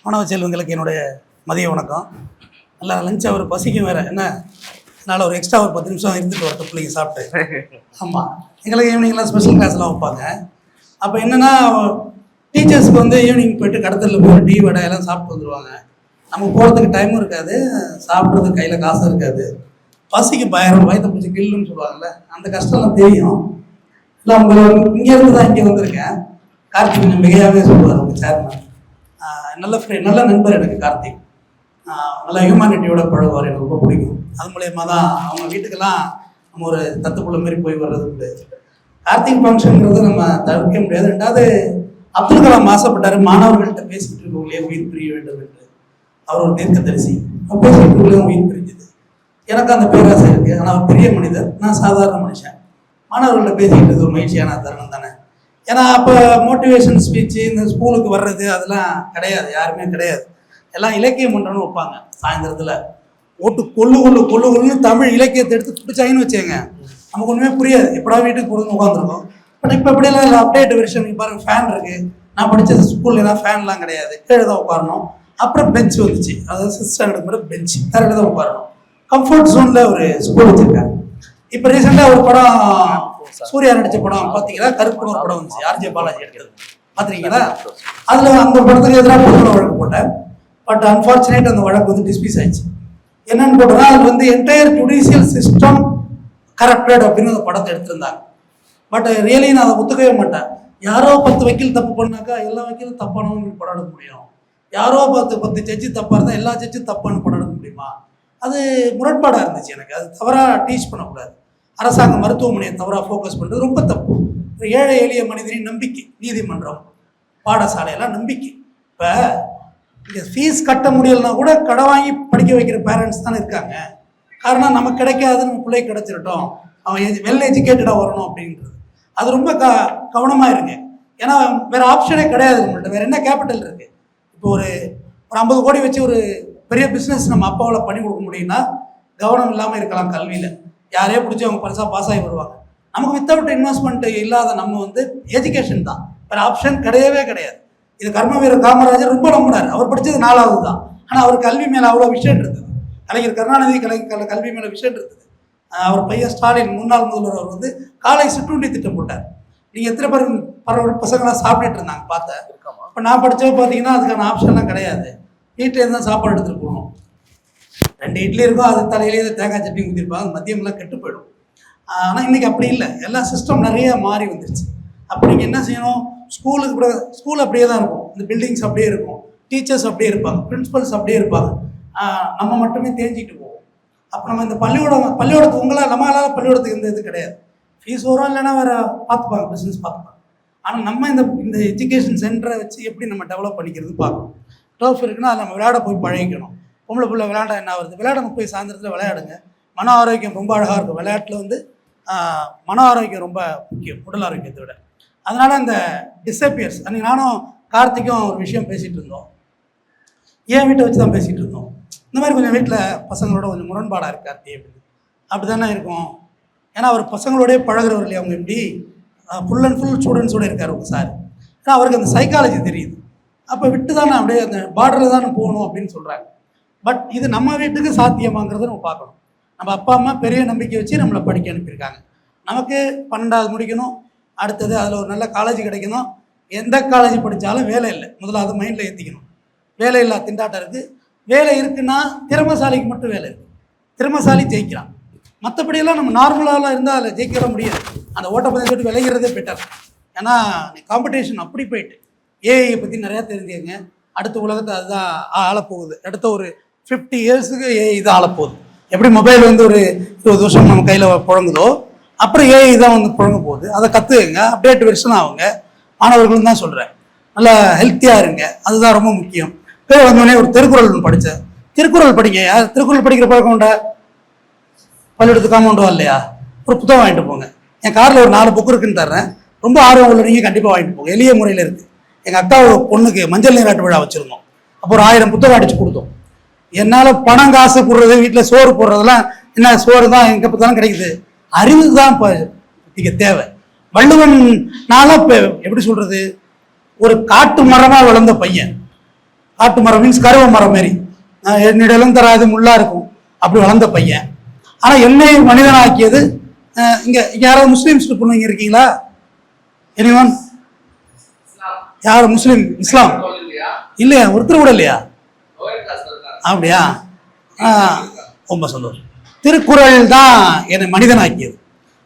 மாணவ செல்வங்களுக்கு என்னுடைய மதிய வணக்கம். நல்லா லஞ்ச் அவர் பசிக்கும் வேறு என்ன, அதனால் ஒரு எக்ஸ்ட்ரா ஒரு 10 நிமிஷம் இருந்துட்டு வரட்டும் பிள்ளைங்க சாப்பிட்டு. ஆமாம், எங்களுக்கு ஈவினிங்லாம் ஸ்பெஷல் கிளாஸ்லாம் வைப்பாங்க. அப்போ என்னென்னா டீச்சர்ஸ்க்கு வந்து ஈவினிங் போய்ட்டு கடத்தலில் போய் டீ வடை எல்லாம் சாப்பிட்டு வந்துடுவாங்க. நம்ம போகிறதுக்கு டைமும் இருக்காது, சாப்பிட்றதுக்கு கையில் காசும் இருக்காது. பசிக்கு பயங்கரம் வயிற்று பிடிச்சி கில்லுன்னு சொல்லுவாங்கள்ல, அந்த கஷ்டம்லாம் தெரியும். இல்லை உங்களை இங்கேருந்து தான் இங்கே வந்திருக்கேன். கார்த்திக் மிகையாகவே சொல்லுவார் உங்கள் சேர்மன். நல்ல நண்பர் எனக்கு கார்த்திக். நல்லா ஹியூமானிட்டியோட பழகுவார், எனக்கு ரொம்ப பிடிக்கும். அது மூலயமா தான் அவங்க வீட்டுக்கெல்லாம் நம்ம ஒரு தத்துக்குள்ள மாரி போய் வர்றது உண்டு. கார்த்திக் ஃபங்க்ஷனுங்கிறது நம்ம தவிர்க்க முடியாது. ரெண்டாவது அப்துல் கலாம் ஆசைப்பட்டார் மாணவர்கள்ட்ட பேசிக்கிட்டு இருக்கவங்களே உயிர் பிரிய வேண்டும் என்று. அவர் ஒரு தீர்க்கதரிசி, பேசிக்கிட்டு இருக்கவங்களே உயிர் பிரிஞ்சுது. எனக்கு அந்த பேராசை இருக்குது. ஆனால் அவர் பெரிய மனிதர், நான் சாதாரண மனுஷன். மாணவர்கள்ட்ட பேசிக்கிட்டு ஒரு மகிழ்ச்சியான தருணம் தானே. ஏன்னா அப்போ மோட்டிவேஷன் ஸ்பீச்சு இந்த ஸ்கூலுக்கு வர்றது அதெல்லாம் கிடையாது, யாருமே கிடையாது. எல்லாம் இலக்கியம் மன்றம்னு வைப்பாங்க சாயந்தரத்தில். ஓட்டு கொள்ளுன்னு தமிழ் இலக்கியத்தை எடுத்து பிடிச்சாங்கன்னு வச்சேங்க, நமக்கு ஒன்றுமே புரியாது. எப்படா வீட்டுக்கு போடுன்னு உட்காந்துருக்கோம். பட் இப்போ எப்படியெல்லாம் இல்லை, அப்டேட் வெர்ஷன். பாருங்கள், ஃபேன் இருக்குது. நான் படித்த ஸ்கூல்லாம் ஃபேன்லாம் கிடையாது, கீழே தான் உட்காரணும். அப்புறம் பெஞ்ச் வந்துச்சு, அதாவது 6th ஸ்டாண்டர்ட் கூட பெஞ்ச் தரையில் தான் உட்காரணும். கம்ஃபர்ட் ஜோனில் ஒரு ஸ்கூல் வச்சுருக்காங்க. இப்போ ரீசெண்டாக ஒரு படம் சூர்யா நடித்த படம் பார்த்தீங்கன்னா, கருப்புன்னு ஒரு படம் வந்துச்சு, ஆர்ஜே பாலாஜி எடுத்தது, பார்த்துருக்கீங்களா? அதில் அந்த படத்துக்கு எதிராக பொதுநல வழக்கு போட்டேன். பட் அன்ஃபார்ச்சுனேட் அந்த வழக்கு வந்து டிஸ்மிஸ் ஆயிடுச்சு. என்னன்னு போட்டோம்னா, அது வந்து என்டையர் ஜுடிஷியல் சிஸ்டம் கரப்டட் அப்படின்னு அந்த படத்தை எடுத்திருந்தாங்க. பட் ரியலி நான் அதை ஒத்துக்கவே மாட்டேன். யாரோ 10 வக்கீல் தப்பு பண்ணாக்கா எல்லா வக்கீலும் தப்பானவங்க படம் எடுக்க முடியும்? யாரோ 10 ஜட்ஜி தப்பாக இருந்தால் எல்லா ஜட்ஜும் தப்பான படம் எடுக்க முடியுமா? அது முரண்பாடாக இருந்துச்சு எனக்கு. அது தவறாக டீச் பண்ணக்கூடாது. அரசாங்க மருத்துவமனையை தவறாக ஃபோக்கஸ் பண்ணுறது ரொம்ப தப்பு. ஒரு ஏழை எளிய மனிதனின் நம்பிக்கை, நீதிமன்றம், பாடசாலையெல்லாம் நம்பிக்கை. இப்போ இங்கே ஃபீஸ் கட்ட முடியலன்னா கூட கடை வாங்கி படிக்க வைக்கிற பேரண்ட்ஸ் தானே இருக்காங்க. காரணம் நமக்கு கிடைக்காது, நம்ம பிள்ளை கிடைச்சிருட்டோம், அவன் வெல் எஜுகேட்டடாக வரணும் அப்படின்றது. அது ரொம்ப கவனமாக இருங்க. ஏன்னா வேறு ஆப்ஷனே கிடையாது நம்மள்ட்ட. வேறு என்ன கேபிட்டல் இருக்குது? இப்போ ஒரு 50 கோடி வச்சு ஒரு பெரிய பிஸ்னஸ் நம்ம அப்பாவில் பண்ணி கொடுக்க முடியும்னா கவனம் இல்லாமல் இருக்கலாம் கல்வியில். யாரையே பிடிச்சி அவங்க பரிசாக பாஸ் ஆகி வருவாங்க. நமக்கு வித்தவுட் இன்வெஸ்ட்மெண்ட் இல்லாத நம்ம வந்து எஜுகேஷன் தான், வேறு ஆப்ஷன் கிடையவே கிடையாது. இது கர்மவீர காமராஜர் ரொம்ப நம்பினார். அவர் படித்தது 4வது தான். ஆனால் அவர் கல்வி மேலே அவ்வளோ விஷயம் இருந்தது. கலைஞர் கருணாநிதி கல்வி மேலே விஷயம் இருந்தது. அவர் பையன் ஸ்டாலின் முன்னாள் முதல்வர் அவர் வந்து காலை சிற்றுண்டி திட்டம் போட்டார். நீங்கள் எத்தனை பேர் பசங்களாம் சாப்பிட்டுட்டு இருந்தாங்க பார்த்தேன். இப்போ நான் படித்தவ பார்த்தீங்கன்னா அதுக்கான ஆப்ஷன்லாம் கிடையாது. வீட்டிலேருந்து தான் சாப்பாடு எடுத்துகிட்டு போகணும். 2 இட்லி இருக்கும், அது தலையிலேயே தேங்காய் சட்னி ஊற்றிருப்பாங்க, மதியம்லாம் கெட்டு போயிடும். ஆனால் இன்றைக்கி அப்படி இல்லை, எல்லா சிஸ்டம் நிறைய மாறி வந்துருச்சு. அப்போ நீங்கள் என்ன செய்யணும்? ஸ்கூல் அப்படியே தான் இருக்கும், இந்த பில்டிங்ஸ் அப்படியே இருக்கும், டீச்சர்ஸ் அப்படியே இருப்பாங்க, பிரின்சிபல்ஸ் அப்படியே இருப்பாங்க. நம்ம மட்டுமே தேஞ்சிக்கிட்டு போவோம். அப்போ நம்ம இந்த பள்ளிக்கூடத்துக்கு நம்மளால் பள்ளிக்கூடத்துக்கு எந்த இது கிடையாது. ஃபீஸ் வரும், இல்லைன்னா வேறு பார்த்துப்பாங்க, பிஸ்னஸ் பார்த்துப்பாங்க. ஆனால் நம்ம இந்த எஜுகேஷன் சென்டரை வச்சு எப்படி நம்ம டெவலப் பண்ணிக்கிறது பார்க்கணும். டர்ஃப் இருக்குன்னா அதை நம்ம விளையாட போய் பழகிக்கணும். பொம்பளை பிள்ளை விளையாண்டா என்ன வருது? விளையாட போய் சாயந்தரத்தில் விளையாடுங்க. மன ஆரோக்கியம் ரொம்ப அழகாக இருக்கும். விளையாட்டில் வந்து மன ஆரோக்கியம் ரொம்ப முக்கியம் உடல் ஆரோக்கியத்தை விட. அதனால் அந்த டிஸப்பியர்ஸ், அன்றைக்கி நானும் கார்த்திக்கும் ஒரு விஷயம் பேசிகிட்டு இருந்தோம். ஏன் வீட்டை வச்சு தான் பேசிகிட்டு இருந்தோம். இந்த மாதிரி கொஞ்சம் வீட்டில் பசங்களோட கொஞ்சம் முரண்பாடாக இருக்குது கார்த்தி அப்படின்னு. அப்படி தானே இருக்கும். ஏன்னா அவர் பசங்களோடய பழகிறவர் இல்லையா, அவங்க எப்படி ஃபுல் அண்ட் ஃபுல் ஸ்டூடெண்ட்ஸோடு இருக்கார் உங்கள் சார். ஏன்னா அவருக்கு அந்த சைக்காலஜி தெரியுது. அப்போ விட்டு தானே அப்படியே அந்த பார்டரில் தானே போகணும் அப்படின்னு சொல்கிறாங்க. பட் இது நம்ம வீட்டுக்கு சாத்தியமாங்கிறத நம்ம பார்க்கணும். நம்ம அப்பா அம்மா பெரிய நம்பிக்கை வச்சு நம்மளை படிக்க அனுப்பியிருக்காங்க. நமக்கு 12வது முடிக்கணும், அடுத்தது அதில் ஒரு நல்ல காலேஜ் கிடைக்கணும். எந்த காலேஜ் படித்தாலும் வேலை இல்லை, முதல்ல அதை மைண்டில் ஏற்றிக்கணும். வேலை இல்லா திண்டாட்டம் இருக்குது. வேலை இருக்குன்னா திறமைசாலிக்கு மட்டும் வேலை இருக்குது, திறமைசாலி ஜெயிக்கிறான். மற்றபடியெல்லாம் நம்ம நார்மலாக இருந்தால் அதில் ஜெயிக்கிற முடியாது. அந்த ஓட்டப்பந்தயத்தை விட்டு விளைகிறதே பெட்டர். ஏன்னா காம்படிஷன் அப்படி போயிட்டு. ஏஐயை பற்றி நிறையா தெரிஞ்சுங்க. அடுத்த உலகத்தை அதுதான் ஆளப்போகுது. அடுத்த ஒரு 50 இயர்ஸுக்கு ஏஐ தான் ஆளப்போகுது. எப்படி மொபைல் வந்து ஒரு 20 வருஷம் நம்ம கையில் புழங்குதோ, அப்புறம் ஏஐ தான் வந்து புழங்க போகுது. அதை கற்றுக்குங்க, அப்டேட் வெர்ஷன் ஆகுங்க. மாணவர்களும் தான் சொல்கிறேன், நல்லா ஹெல்த்தியாக இருங்க, அதுதான் ரொம்ப முக்கியம். பேர் வந்தோடனே ஒரு திருக்குறள் படித்தேன். திருக்குறள் படிங்க. யார் திருக்குறள் படிக்கிற பழக்கம் உண்டா? பள்ளிக்கூடத்து காம்பவுண்டோ இல்லையா? ஒரு புத்தகம் வாங்கிட்டு போங்க. என் காரில் ஒரு 4 புக்கு இருக்குன்னு தர்றேன். ரொம்ப ஆர்வம் உள்ள நீங்கள் கண்டிப்பாக வாங்கிட்டு போங்க. எளிய முறையில் இருக்குது. எங்கள் அக்கா பொண்ணுக்கு மஞ்சள் நீராட்டு விழா வச்சுருந்தோம். அப்போ ஒரு 1000 புத்தகம் அடித்து கொடுத்தோம். என்னால் பணம் காசு போடுறது, வீட்டில் சோறு போடுறதெல்லாம் என்ன, சோறு தான் எங்கே பார்த்தாலும் கிடைக்குது. அறிவு தான் இப்போ இங்கே தேவை. வள்ளுவன்னால இப்போ எப்படி சொல்கிறது, ஒரு காட்டு மரமாக வளர்ந்த பையன் காட்டு மரம் மீன்ஸ் கருவ மரம் மாரி, என்னிடம் தராது முள்ளா இருக்கும், அப்படி வளர்ந்த பையன். ஆனா என்னை மனிதனாக்கியது இங்க யாராவது முஸ்லீம்ஸ் பொண்ணுங்க இருக்கீங்களா? எனிவன்? யார் முஸ்லீம்? இஸ்லாம் இல்லையா? ஒருத்தர் கூட இல்லையா? அப்படியா? ரொம்ப சந்தோஷம். திருக்குறள் தான் என்னை மனிதனாக்கியது.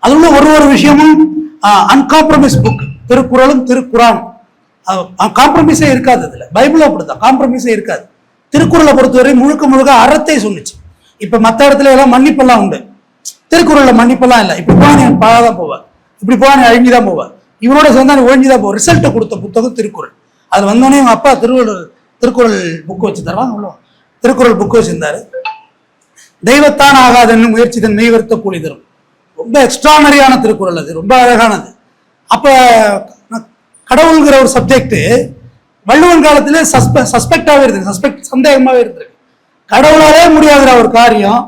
அது உள்ள ஒரு விஷயமும் அன்காம்ப்ரமைஸ் புக். திருக்குறளும் திருக்குறான் காம்ப்ரமைஸே இருக்காது. அதுல பைபிள் அப்படித்தான், காம்ப்ரமைஸே இருக்காது. திருக்குறளை பொறுத்தவரை முழுக்க முழுக்க அறத்தை சொன்னிச்சு. இப்ப மற்ற இடத்துல எல்லாம் மன்னிப்பெல்லாம் உண்டு, திருக்குறள்ல மன்னிப்பெல்லாம் இல்லை. இப்படி போனா நீ பாழாதான் போவ, இப்படி போனா நீ அழிஞ்சுதான் போவ, இவனோட சேர்ந்தா நீ ஒழிஞ்சுதான் போவ. ரிசல்ட்டை கொடுத்த புத்தகம் திருக்குறள். அது வந்தோடனே எங்க அப்பா திருக்குறள் புக்கு வச்சு தருவாங்க. திருக்குறள் புக்கு வச்சிருந்தாரு. தெய்வத்தான் ஆகாதன்னு முயற்சி தன் மெய் வருத்த கூலி தரும். ரொம்ப எக்ஸ்ட்ரானரியான திருக்குறள், அது ரொம்ப அழகானது. அப்ப கடவுள்கிற ஒரு சப்ஜெக்ட் வள்ளுவன் காலத்துல சஸ்பெக்டாவே இருக்கு, சந்தேகமாவே இருந்திருக்கு. கடவுளாலே முடியாத ஒரு காரியம்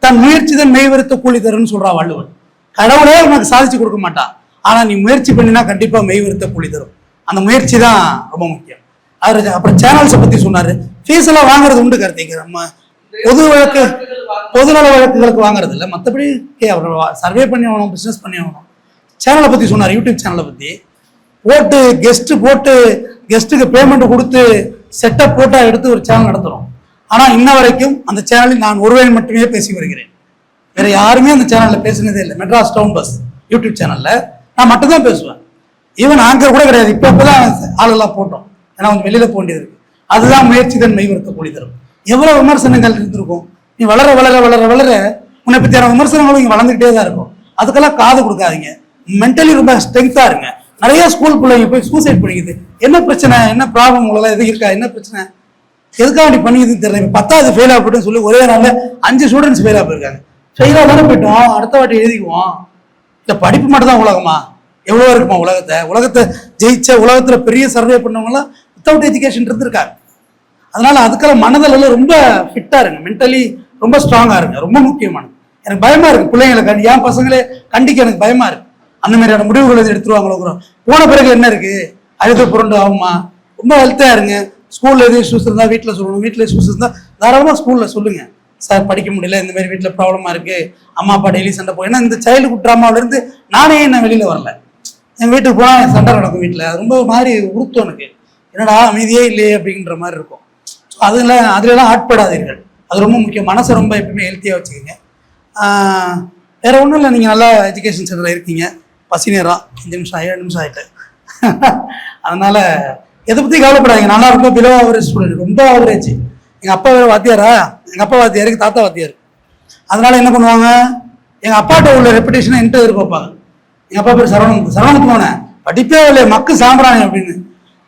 தன் முயற்சி தன் மெய் வருத்த கூலி தரும்னு சொல்றான் வள்ளுவன். கடவுளே உனக்கு சாதிச்சு கொடுக்க மாட்டான், ஆனா நீ முயற்சி பண்ணினா கண்டிப்பா மெய் வருத்த கூலி தரும். அந்த முயற்சி தான் ரொம்ப முக்கியம். அவரு அப்புறம் சேனல்ஸை பத்தி சொன்னாரு. ஃபீஸ் எல்லாம் வாங்குறது உண்டு கார்த்திக், நம்ம பொதுநல வழக்குகளுக்கு வாங்குறது இல்லை, மற்றபடி சர்வே பண்ணி ஆகணும், பிசினஸ் பண்ணி ஆகணும். சேனலை பத்தி சொன்னார், யூடியூப் சேனலை பத்தி. போட்டு கெஸ்ட்டுக்கு பேமெண்ட் கொடுத்து செட்டப் போட்டா எடுத்து ஒரு சேனல் நடத்துறோம். ஆனா இன்ன வரைக்கும் அந்த சேனலில் நான் ஒருவன் மட்டுமே பேசி வருகிறேன். வேற யாருமே அந்த சேனல்ல பேசினதே இல்லை. மெட்ராஸ் டவுன் பஸ் யூடியூப் சேனல்ல நான் மட்டும்தான் பேசுவேன். ஈவன் ஆங்கர் கூட கிடையாது. இப்பதான் ஆளெல்லாம் போட்டோம், ஏன்னா கொஞ்சம் வெளியில போக வேண்டியது இருக்கு. அதுதான் முயற்சி தன் மெய் வருத்த கூலி தரும். எவ்வளவு விமர்சனங்கள் இருந்திருக்கும். நீ வளர வளர வளர வளர உன்னை பத்தியான விமர்சனங்களும் இங்க வளர்ந்துகிட்டே தான் இருக்கும். அதுக்கெல்லாம் காது கொடுக்காதீங்க. மென்டலி ரொம்ப ஸ்ட்ரென்த்தா இருங்க. நிறைய ஸ்கூல் பிள்ளைங்க போய் சூசைட் பண்ணிக்குது. என்ன பிரச்சனை, என்ன ப்ராப்ளம், உங்களெல்லாம் எது இருக்கா, என்ன பிரச்சனை, எதுக்காக அப்படி பண்ணிக்குதுன்னு தெரியல. இப்போ 10வது ஃபெயில் ஆகிட்டு சொல்லி ஒரே நாள்ல 5 ஸ்டூடெண்ட்ஸ் ஃபெயிலாக போயிருக்காங்க. ஃபெயிலாக தானே போயிட்டோம், அடுத்த வாட்டி எழுதிக்குவோம். இல்லை படிப்பு மட்டும் தான் உலகமா? எவ்வளோ இருக்குமா உலகத்தை ஜெயிச்ச, உலகத்துல பெரிய சர்வே பண்ணவங்களாம் வித்தவுட் எஜுகேஷன் இருந்திருக்காங்க. அதனால அதுக்கெல்லாம் மனதளவில் ரொம்ப ஃபிட்டா இருங்க, மென்டலி ரொம்ப ஸ்ட்ராங்கா இருங்க, ரொம்ப முக்கியமானது. எனக்கு பயமா இருக்கு பிள்ளைங்களை என் பசங்களே கண்டிக்க எனக்கு பயமா இருக்கு. அந்த மாதிரியான முடிவுகளை எடுத்துருவாங்களோ. போன பிறகு என்ன இருக்கு, அழுத புரண்டு ஆகுமா? ரொம்ப ஹெல்த்தா இருங்க. ஸ்கூல்ல எது இஷ்யூஸ் இருந்தா வீட்டில் சொல்லணும், வீட்டில் இஷ்யூஸ் இருந்தா தாராளமாக ஸ்கூல்ல சொல்லுங்க. சார் படிக்க முடியல, இந்த மாதிரி வீட்டில் ப்ராப்ளமா இருக்கு, அம்மா அப்பா டெய்லி சண்டை போய். ஏன்னா இந்த சைல்டுஹுட் ட்ராமாவில இருந்து நானே என்ன வெளியில வரல. என் வீட்டுக்கு போனா என் சண்டை நடக்கும் வீட்டில். அது ரொம்ப மாதிரி உறுத்தும் எனக்கு. என்னடா அமைதியே இல்லையே அப்படின்ற மாதிரி இருக்கும். அதுலலாம் ஆட்படாதீர்கள். அது ரொம்ப முக்கியம். மனசை ரொம்ப எப்பவுமே ஹெல்த்தியாக வச்சுக்கோங்க. வேற ஒன்றும் இல்லை, நீங்கள் நல்லா எஜுகேஷன் சென்டரில் இருக்கீங்க. பசி நேரம் 5 நிமிஷம் 7 நிமிஷம் ஆகிட்டு. அதனால எதை பற்றி கவலைப்படாதீங்க. நல்லா ரொம்ப பிலோ ஆவரேஜ் ஸ்டூடெண்ட், ரொம்ப ஆவரேஜ். எங்கள் அப்பா வேறு வாத்தியாரா, எங்கள் அப்பா வாத்தியாருக்கு தாத்தா வாத்தியார். அதனால என்ன பண்ணுவாங்க, எங்கள் அப்பாட்ட உள்ள ரெப்புடேஷனை என்கிட்ட எதிர்பார்ப்பாங்க. எங்கள் அப்பா பேர் சரவணத்து போனேன், படிப்பே இல்லை, மக்கு சாம்பிராணி அப்படின்னு.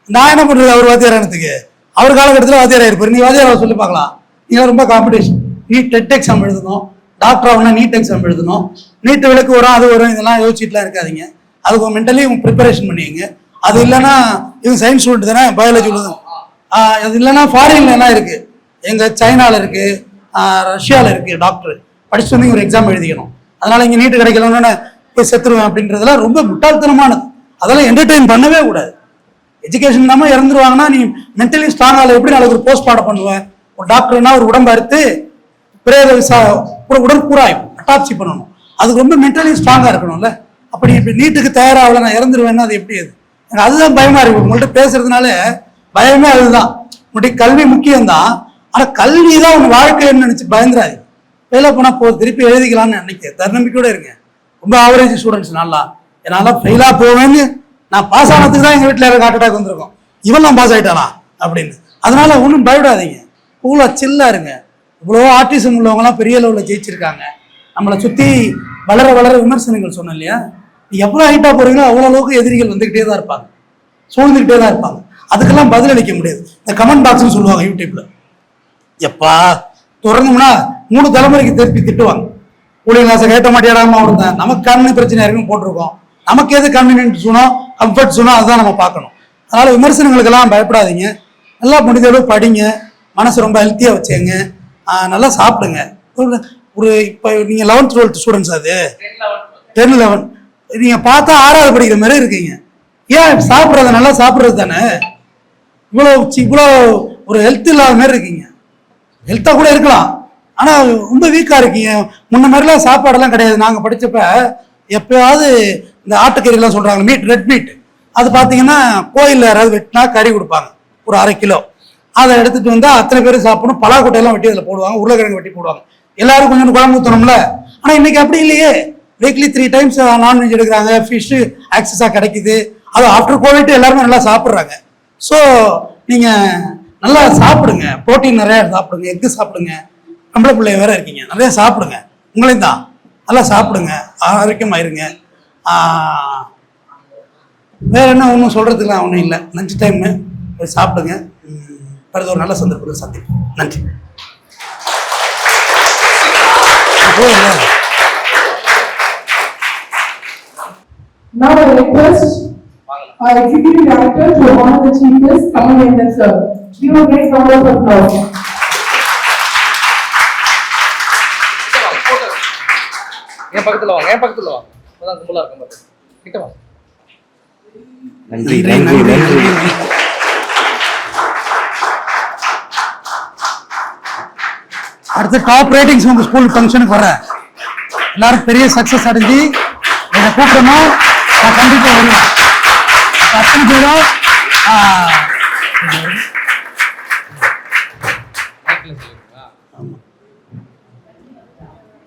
நான் என்ன பண்ணுறது, அவர் வாத்தியாரானதுக்கு? அவர் காலகட்டத்தில் வாத்தியாரா இருப்பார். நீ வாத்தியாரா சொல்லி பார்க்கலாம். நீங்கள் ரொம்ப காம்படிஷன். நீட் டெட் எக்ஸாம் எழுதணும், டாக்டர் ஆகணும்னா நீட் எக்ஸாம் எழுதணும், நீட் விளக்கு வரும், அது வரும், இதெல்லாம் யோசிச்சுட்டுலாம் இருக்காதிங்க. அதுக்கு மென்டலி ப்ரிப்பரேஷன் பண்ணிங்க. அது இல்லைன்னா இவங்க சயின்ஸ் ஸ்டூடெண்ட் தானே, பயாலஜி உள்ளது. அது இல்லைன்னா ஃபாரின்ல என்ன இருக்கு, எங்க சைனால இருக்கு, ரஷ்யாவில் இருக்கு, டாக்டர் படிச்சுட்டு வந்து ஒரு எக்ஸாம் எழுதிக்கணும். அதனால இங்கே நீட்டு கிடைக்கலன்னு போய் செத்துருவேன் அப்படின்றதெல்லாம் ரொம்ப முட்டாள்தனமானது. அதெல்லாம் என்டர்டெயின் பண்ணவே கூடாது. எஜுகேஷன் இல்லாமல் இறந்துருவாங்கன்னா நீ மென்டலி ஸ்ட்ராங்காக எப்படி நாளைக்கு ஒரு போஸ்ட் மார்ட்டம் பண்ணுவேன். ஒரு டாக்டர்னா ஒரு உடம்பு அறுத்து உடற்கூறாய்வு அட்டாப்சி பண்ணணும். அதுக்கு ரொம்ப மென்டலி ஸ்ட்ராங்கா இருக்கணும்ல. அப்படி இப்படி நீட்டுக்கு தயாராகல நான் இறந்துருவேன்னா அது எப்படி? எனக்கு அதுதான் பயமா இருக்கு. உங்கள்கிட்ட பேசுறதுனால பயமே அதுதான். உங்களுடைய கல்வி முக்கியம்தான், ஆனா கல்வி தான் உங்க வாழ்க்கைன்னு நினைச்சு பயந்துராது. வேலை போனா திருப்பி எழுதிக்கலாம்னு நினைக்க தன்னம்பிக்கையோட இருங்க. ரொம்ப ஆவரேஜ் ஸ்டூடெண்ட்ஸ் நல்லா என்னால ஃபெயிலா போவேன்னு நான் பாஸ் ஆனதுக்கு தான் எங்க வீட்டில் யாரும் ஹார்ட் அட்டாக் வந்திருக்கோம். இவெல்லாம் பாஸ் ஆயிட்டானா அப்படின்னு. அதனால ஒன்றும் பயப்படாதீங்க, கூலா சில்லா இருங்க. இவ்வளோ ஆர்டிசம் உள்ளவங்கலாம் பெரிய லெவலில் ஜெயிச்சிருக்காங்க. நம்மளை சுற்றி வளர வளர விமர்சனங்கள் சொன்னோம் இல்லையா, நீ எவ்வளோ ஹைட்டாக போறீங்களோ அவ்வளோ அளவுக்கு எதிரிகள் வந்துக்கிட்டே தான் இருப்பாங்க, சூழ்ந்துக்கிட்டே தான் இருப்பாங்க. அதுக்கெல்லாம் பதிலளிக்க முடியாது. இந்த கமெண்ட் பாக்ஸ்ன்னு சொல்லுவாங்க யூடியூப்ல, எப்பா திறந்தோம்னா 3 தலைமுறைக்கு திருப்பி திட்டுவாங்க. கூலிங் கிளாஸை கேட்ட மாட்டேடாம ஒருத்தன் நமக்கு கண்ணு பிரச்சனை இருக்குன்னு போட்டிருக்கோம். நமக்கு எது கன்வீனியன்ட் சொன்னோம், கம்ஃபர்ட் சொன்னோம், அதுதான் நம்ம பார்க்கணும். அதனால விமர்சனங்களுக்கெல்லாம் பயப்படாதீங்க. நல்லா முடிஞ்ச அளவு படிங்க, மனசு ரொம்ப ஹெல்த்தியாக வச்சுங்க, நல்லா சாப்பிடுங்க. ஒரு இப்போ நீங்கள் 11th 12th ஸ்டூடெண்ட்ஸ், அது 10 11 நீங்கள் பார்த்தா 6வது படிக்கிற மாதிரி இருக்கீங்க. ஏன் சாப்பிட்றது நல்லா சாப்பிட்றது தானே. இவ்வளோ ஒரு ஹெல்த் இல்லாத மாதிரி இருக்கீங்க. ஹெல்த்தாக கூட இருக்கலாம், ஆனால் ரொம்ப வீக்காக இருக்கீங்க. முன்ன மாதிரிலாம் சாப்பாடெல்லாம் கிடையாது. நாங்கள் படித்தப்ப எப்போயாவது இந்த ஆட்டுக்கறிலாம் சொல்கிறாங்க, ரெட் மீட், அது பார்த்தீங்கன்னா கோயிலில் யாராவது வெட்டினா கறி கொடுப்பாங்க ஒரு 1/2 கிலோ. அதை எடுத்துகிட்டு வந்தால் அத்தனை பேர் சாப்பிடணும். பலாக்கொட்டையெல்லாம் வெட்டி அதில் போடுவாங்க, உருளைக்கிழங்கு வெட்டி போடுவாங்க, எல்லாரும் கொஞ்சம் குழம்பு ஊற்றணும்ல. ஆனால் இன்னைக்கு அப்படி இல்லையே. வீக்லி 3 times நான்வெஜ் எடுக்கிறாங்க, ஃபிஷ்ஷு ஆக்சஸாக கிடைக்குது. அது ஆஃப்டர் கோவிட் எல்லாருமே நல்லா சாப்பிட்றாங்க. ஸோ நீங்கள் நல்லா சாப்பிடுங்க, ப்ரோட்டீன் நிறையா சாப்பிடுங்க, எக்கு சாப்பிடுங்க. பொம்பளை பிள்ளைய வேற இருக்கீங்க, நிறைய சாப்பிடுங்க. உங்களையும் தான் நல்லா சாப்பிடுங்க, ஆரோக்கியமாக இருங்க. வேற என்ன ஒன்றும் சொல்கிறதுக்குலாம் ஒன்றும் இல்லை. லஞ்ச் டைமு போய் சாப்பிடுங்க. அடுத்த ஒரு நல்ல சந்தர்ப்பத்தில் சந்திப்போம். நன்றி. Now I request our Executive Director to honor the Chief Guest, Kamal sir. Give a great round of applause. என் பக்கத்துல வாங்க. அதான் கும்பலா இருக்கும் பாரு. கிட்ட வாங்க. நன்றி. அடுத்து டாப் ரேட்டிங்ஸ் உங்க ஸ்கூல் ஃபங்க்ஷனுக்கு வரேன். எல்லாரும் பெரிய சக்சஸ் அடைஞ்சு என்னை கூப்பிடணும். நான் கண்டிப்பாக வருவேன். அத்தனை பேரும்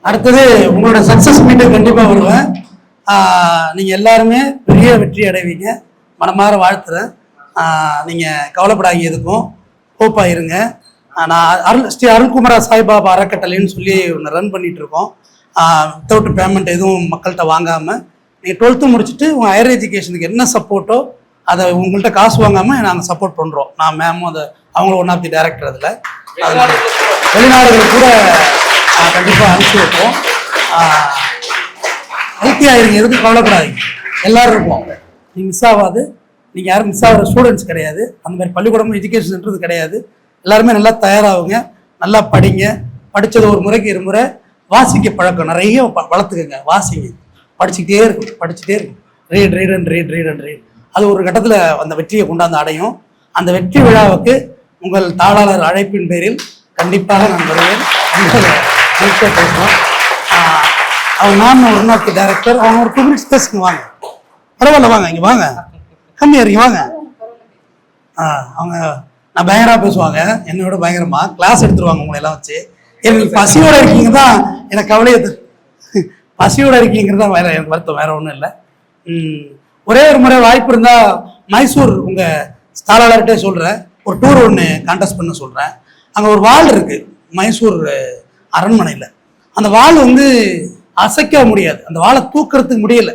அடுத்தது உங்களோட சக்சஸ் மீட்டுக்கு கண்டிப்பாக வருவேன். நீங்கள் எல்லாருமே பெரிய வெற்றி அடைவீங்க, மனமாற வாழ்த்துறேன். நீங்கள் கவலைப்படாதீங்க, எதுக்கும் ஹோப்பாக இருங்க. நான் ஸ்ரீ அருள்குமாரா சாய்பாபா அறக்கட்டளைன்னு சொல்லி ஒன்று ரன் பண்ணிட்டு இருக்கோம். வித்தவுட் பேமெண்ட் எதுவும் மக்கள்கிட்ட வாங்காமல் நீங்கள் 12th முடிச்சுட்டு உங்கள் ஹையர் எஜுகேஷனுக்கு என்ன சப்போர்ட்டோ அதை உங்கள்கிட்ட காசு வாங்காமல் நாங்கள் சப்போர்ட் பண்ணுறோம். நான் மேமும் அதை அவங்களும் ஒன் ஆஃப் தி டைரக்டர். அதில் வெளிநாடுகளுக்கு கூட கண்டிப்பாக அனுப்பிச்சி வைப்போம். ஹெல்த்தியாக இருங்க, எதுக்கும் கவலைப்படாதீங்க. எல்லோரும் இருப்போம். நீங்கள் மிஸ் ஆகாது. நீங்கள் யாரும் மிஸ் ஆகிற ஸ்டூடெண்ட்ஸ் கிடையாது. அந்த மாதிரி பள்ளிக்கூடமும் எஜுகேஷன் சென்டர் கிடையாது. எல்லாருமே நல்லா தயாராகுங்க, நல்லா படிங்க. படித்தது ஒரு முறைக்கு 2 முறை வாசிக்க பழக்கம் நிறைய வளர்த்துக்குங்க. வாசிங்க, படிச்சுக்கிட்டே இருக்கும். ரீட். அது ஒரு கட்டத்தில் அந்த வெற்றியை கொண்டாந்து அடையும். அந்த வெற்றி விழாவுக்கு உங்கள் தாளாளர் அழைப்பின் பேரில் கண்டிப்பாக நான் வருவேன். பேசலாம். நான் ஒன் ஆஃப் தி டைரக்டர். அவங்க ஒரு 2 minutes பேசுங்க. வாங்க, பரவாயில்ல, வாங்க, இங்கே வாங்க, கம்மியாக இருக்கீங்க, வாங்க. அவங்க நான் பயங்கரமாக பேசுவாங்க, என்னை விட பயங்கரமாக கிளாஸ் எடுத்துருவாங்க உங்களை எல்லாம் வச்சு. எனக்கு பசியோடு இருக்கீங்க தான் எனக்கு கவலையை பசியோடு இருக்கீங்கிறது தான் வேற எனக்கு வருத்தம், வேற ஒன்றும் இல்லை. ஒரே ஒரு முறை வாய்ப்பு இருந்தால் மைசூர் உங்கள் ஸ்தாலாளர்கிட்டே சொல்கிறேன், ஒரு டூர் ஒன்று கான்டெஸ்ட் பண்ண சொல்கிறேன். அங்கே ஒரு வால் இருக்குது மைசூர் அரண்மனையில். அந்த வால் அசைக்க முடியாது, அந்த வாழை தூக்கிறதுக்கு முடியல.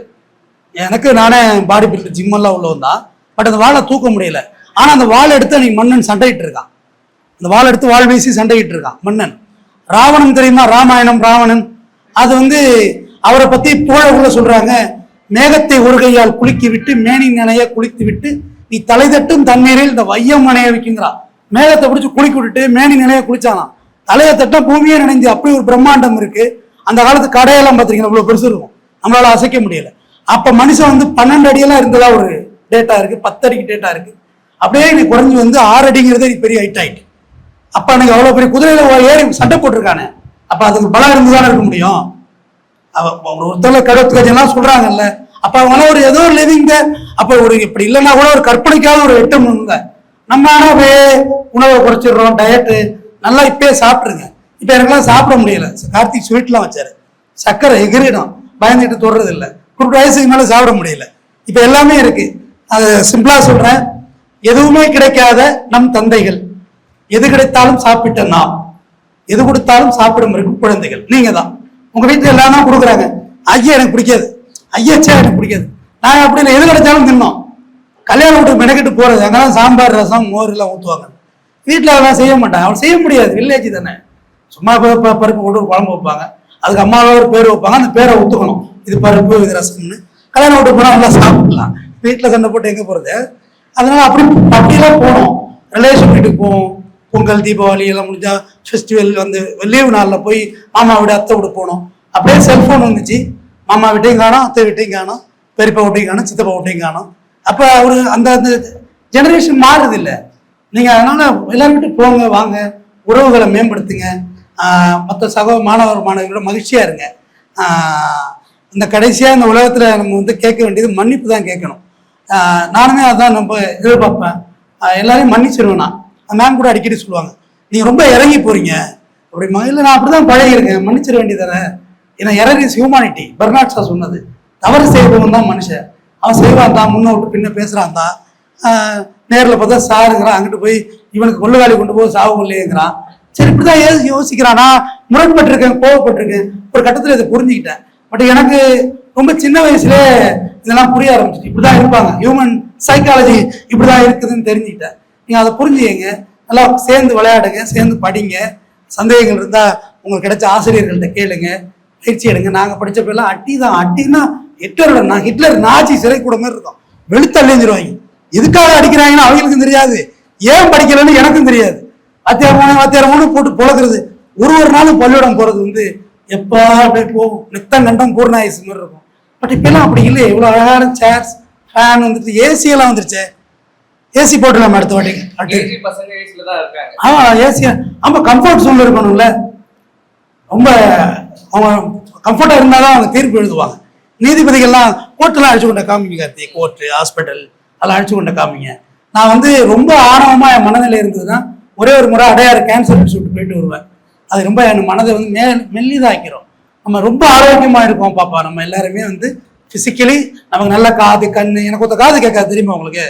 எனக்கு நானே பாடி பில்டர் ஜிம்மெல்லாம் உள்ளவன் தான், பட் அந்த வாழை தூக்க முடியல. ஆனால் அந்த வாழை எடுத்து அன்னைக்கு மன்னன் சண்டையிட்டு இருக்கான். அந்த வாழை எடுத்து வாள் வீசி சண்டையிட்டு இருக்கான் மன்னன். ராவணன் தெரியுமா, ராமாயணம் ராவணன். அது அவரை பற்றி புகழ சொல்கிறாங்க. மேகத்தை ஒரு கையால் குலுக்கி விட்டு மேனி நினைய குளித்து விட்டு நீ தலை தட்டும் தண்ணீரில் இந்த வையம் நினைய வைக்குங்கிறான். மேகத்தை பிடிச்சி குளிக்க விட்டுட்டு மேனி நினைய குளிச்சானான். தலையை தட்டம் பூமியே நினைஞ்சு அப்படி ஒரு பிரம்மாண்டம் இருக்கு. அந்த காலத்து கடையெல்லாம் பார்த்தீங்கன்னா இவ்வளோ பெருசு இருக்கும், நம்மளால அசைக்க முடியல. அப்போ மனுஷன் 12 அடியெல்லாம் இருந்ததா ஒரு டேட்டா இருக்கு, 10 அடிக்கு டேட்டா இருக்கு. அப்படியே நீ குறைஞ்சி 6 அடிங்கிறதே நீ பெரிய ஹைட் ஆயிட்டு. அப்போ அன்னைக்கு அவ்வளோ பெரிய குதிரையில ஏறி சண்டை போட்டிருக்கானே, அப்போ அதுக்கு பலம் இருந்துதானே இருக்க முடியும். ஒருத்தவங்க கடவுத்து கதையெல்லாம் சொல்றாங்கல்ல, அப்போ அவங்களாம் ஏதோ ஒரு லிவிங்க. அப்போ இப்படி இல்லைன்னா கூட ஒரு கற்பனைக்காக ஒரு எட்டம் இருந்த நம்ம. ஆனால் அப்படியே உணவை குறைச்சிடுறோம், டயட்டு நல்லா இப்பயே சாப்பிட்ருங்க. இப்போ எனக்குலாம் சாப்பிட முடியல. கார்த்திக் ஸ்வீட்லாம் வச்சாரு, சக்கரை எகிரிடும், பயந்துட்டு தொடுறது இல்லை. குறிப்பிட்ட வயசுக்கு மேலே சாப்பிட முடியல. இப்போ எல்லாமே இருக்கு. அது சிம்பிளா சொல்றேன், எதுவுமே கிடைக்காத நம் தந்தைகள், எது கிடைத்தாலும் சாப்பிட்ட நாம், எது கொடுத்தாலும் சாப்பிடும் இருக்கும் குழந்தைகள் நீங்க தான். உங்க வீட்டுல எல்லாரும் கொடுக்குறாங்க. ஐயா எனக்கு பிடிக்காது, ஐயாச்சா எனக்கு பிடிக்காது, நான் அப்படி இல்லை, எது கிடைச்சாலும் தின்னோம். கல்யாணம் வீட்டுக்கு மெனக்கிட்டு போறது, அங்கெல்லாம் சாம்பார் ரசம் மோர் எல்லாம் ஊற்றுவாங்க. வீட்டில் அதெல்லாம் செய்ய மாட்டாங்க, அவள் செய்ய முடியாது, வில்லேஜ் தானே. சும்மா பருப்பு போட்டு ஒரு குழம்பு வைப்பாங்க, அதுக்கு அம்மாவை ஒரு பேர் வைப்பாங்க, அந்த பேரை ஒத்துக்கணும், இது பருப்பு இது ரசம்னு. கல்யாணம் வீட்டு போனால் நல்லா சாப்பிடலாம், வீட்டில் சண்டை போட்டு எங்கே போகிறது. அதனால அப்படிலாம் போனோம். ரிலேஷன் வீட்டுக்கு போவோம், பொங்கல் தீபாவளி எல்லாம் முடிஞ்சா ஃபெஸ்டிவல் லீவு நாளில் போய் மாமா வீடு அத்தை வீடு போனோம். அப்படியே செல்ஃபோன் வந்துச்சு, மாமா வீட்டையும் காணும், அத்தை வீட்டையும் காணும், பெரியப்பா வீட்டையும் காணும், சித்தப்பா வீட்டையும் காணும். அப்போ அந்த ஜெனரேஷன் மாறுது இல்லை. நீங்கள் அதனால் எல்லாருக்கிட்டும் போங்க வாங்க, உறவுகளை மேம்படுத்துங்க, மற்ற மாணவர் மாணவிகளோட மகிழ்ச்சியாக இருங்க. இந்த கடைசியாக இந்த உலகத்தில் நம்ம வந்து கேட்க வேண்டியது மன்னிப்பு தான் கேட்கணும். நானுமே அதான் நம்ம எதிர்பார்ப்பேன். எல்லாரையும் மன்னிச்சிருவேன். நான் மேம் கூட அடிக்கடி சொல்லுவாங்க, நீங்கள் ரொம்ப இறங்கி போகிறீங்க அப்படிமா. இல்லை, நான் அப்படி தான் பழகிருக்கேன், மன்னிச்சிட வேண்டியதானே. ஏன்னா error is humanity. Bernard Shaw சொன்னது, தவறு செய்பவன் தான் மனுஷன். அவன் செய்வான் தான், முன்ன விட்டு பின்ன பேசுகிறான் தான், நேரில் பார்த்தா சாருங்கிறான், அங்கிட்டு போய் இவனுக்கு கொள்ளுகாலி கொண்டு போய் சாவு கொள்ளையேங்கிறான். சரி, இப்படி தான் யோசிக்கிறான். நான் முரண்பட்டிருக்கேன், கோவப்பட்டிருக்கேன், ஒரு கட்டத்தில் இதை புரிஞ்சுக்கிட்டேன். பட் எனக்கு ரொம்ப சின்ன வயசுலேயே இதெல்லாம் புரிய ஆரம்பிச்சிட்டு, இப்படி தான் இருப்பாங்க, ஹியூமன் சைக்காலஜி இப்படி தான் இருக்குதுன்னு தெரிஞ்சுக்கிட்டேன். நீங்கள் அதை புரிஞ்சுக்கங்க, நல்லா சேர்ந்து விளையாடுங்க, சேர்ந்து படிங்க. சந்தேகங்கள் இருந்தால் உங்களுக்கு கிடைச்ச ஆசிரியர்கள்ட்ட கேளுங்க, பயிற்சி எடுங்க. நாங்கள் படித்தப்பெல்லாம் அட்டி தான். அட்டின்னா ஹிட்லர் நாச்சி சிறை கூட மாதிரி இருக்கும், வெளுத்தள்ளிஞ்சிருவாங்க. எதுக்காக அடிக்கிறாங்கன்னு அவங்களுக்கும் தெரியாது, ஏன் படிக்கலன்னு எனக்கும் தெரியாது. வாத்தியாரமான போட்டு பொழக்கிறது. ஒரு நாளும் பள்ளியிடம் போகிறது வந்து எப்போ அப்படியே போகும், நித்தம் கண்டம் பூர்ணாயுசு மாதிரி இருக்கும். பட் இப்பெல்லாம் அப்படி இல்லை. இவ்வளோ அழகான சேர்ஸ், ஃபேன் வந்துட்டு, ஏசியெல்லாம் வந்துருச்சு. ஏசி போட்டுலாம் அடுத்த வாட்டி. ஏசி ஆமாம், கம்ஃபர்ட் ஜோன்ல இருக்கணும்ல. ரொம்ப அவங்க கம்ஃபர்ட்டாக இருந்தால் தான் அவங்க தீர்ப்பு எழுதுவாங்க. நீதிபதிகள்லாம் கோர்ட்டெல்லாம் அழிச்சு கொண்ட காமிங்க கார்த்தி, கோர்ட்டு ஹாஸ்பிட்டல் அதெல்லாம் அழிச்சு கொண்ட காமிங்க. நான் வந்து ரொம்ப ஆணவமாக என் மனநிலை இருந்ததுன்னா ஒரே ஒரு முறை அடையாறு கேன்சர் இன்ஸ்டியூட் போயிட்டு வருவேன். அது ரொம்ப என் மனதை வந்து மெல்லிதாக்கிறோம். நம்ம ரொம்ப ஆரோக்கியமாக இருக்கோம் பாப்பா. நம்ம எல்லாருமே வந்து ஃபிசிக்கலி நமக்கு நல்ல காது கண். எனக்கு ஒரு காது கேட்காது தெரியுமா உங்களுக்கு?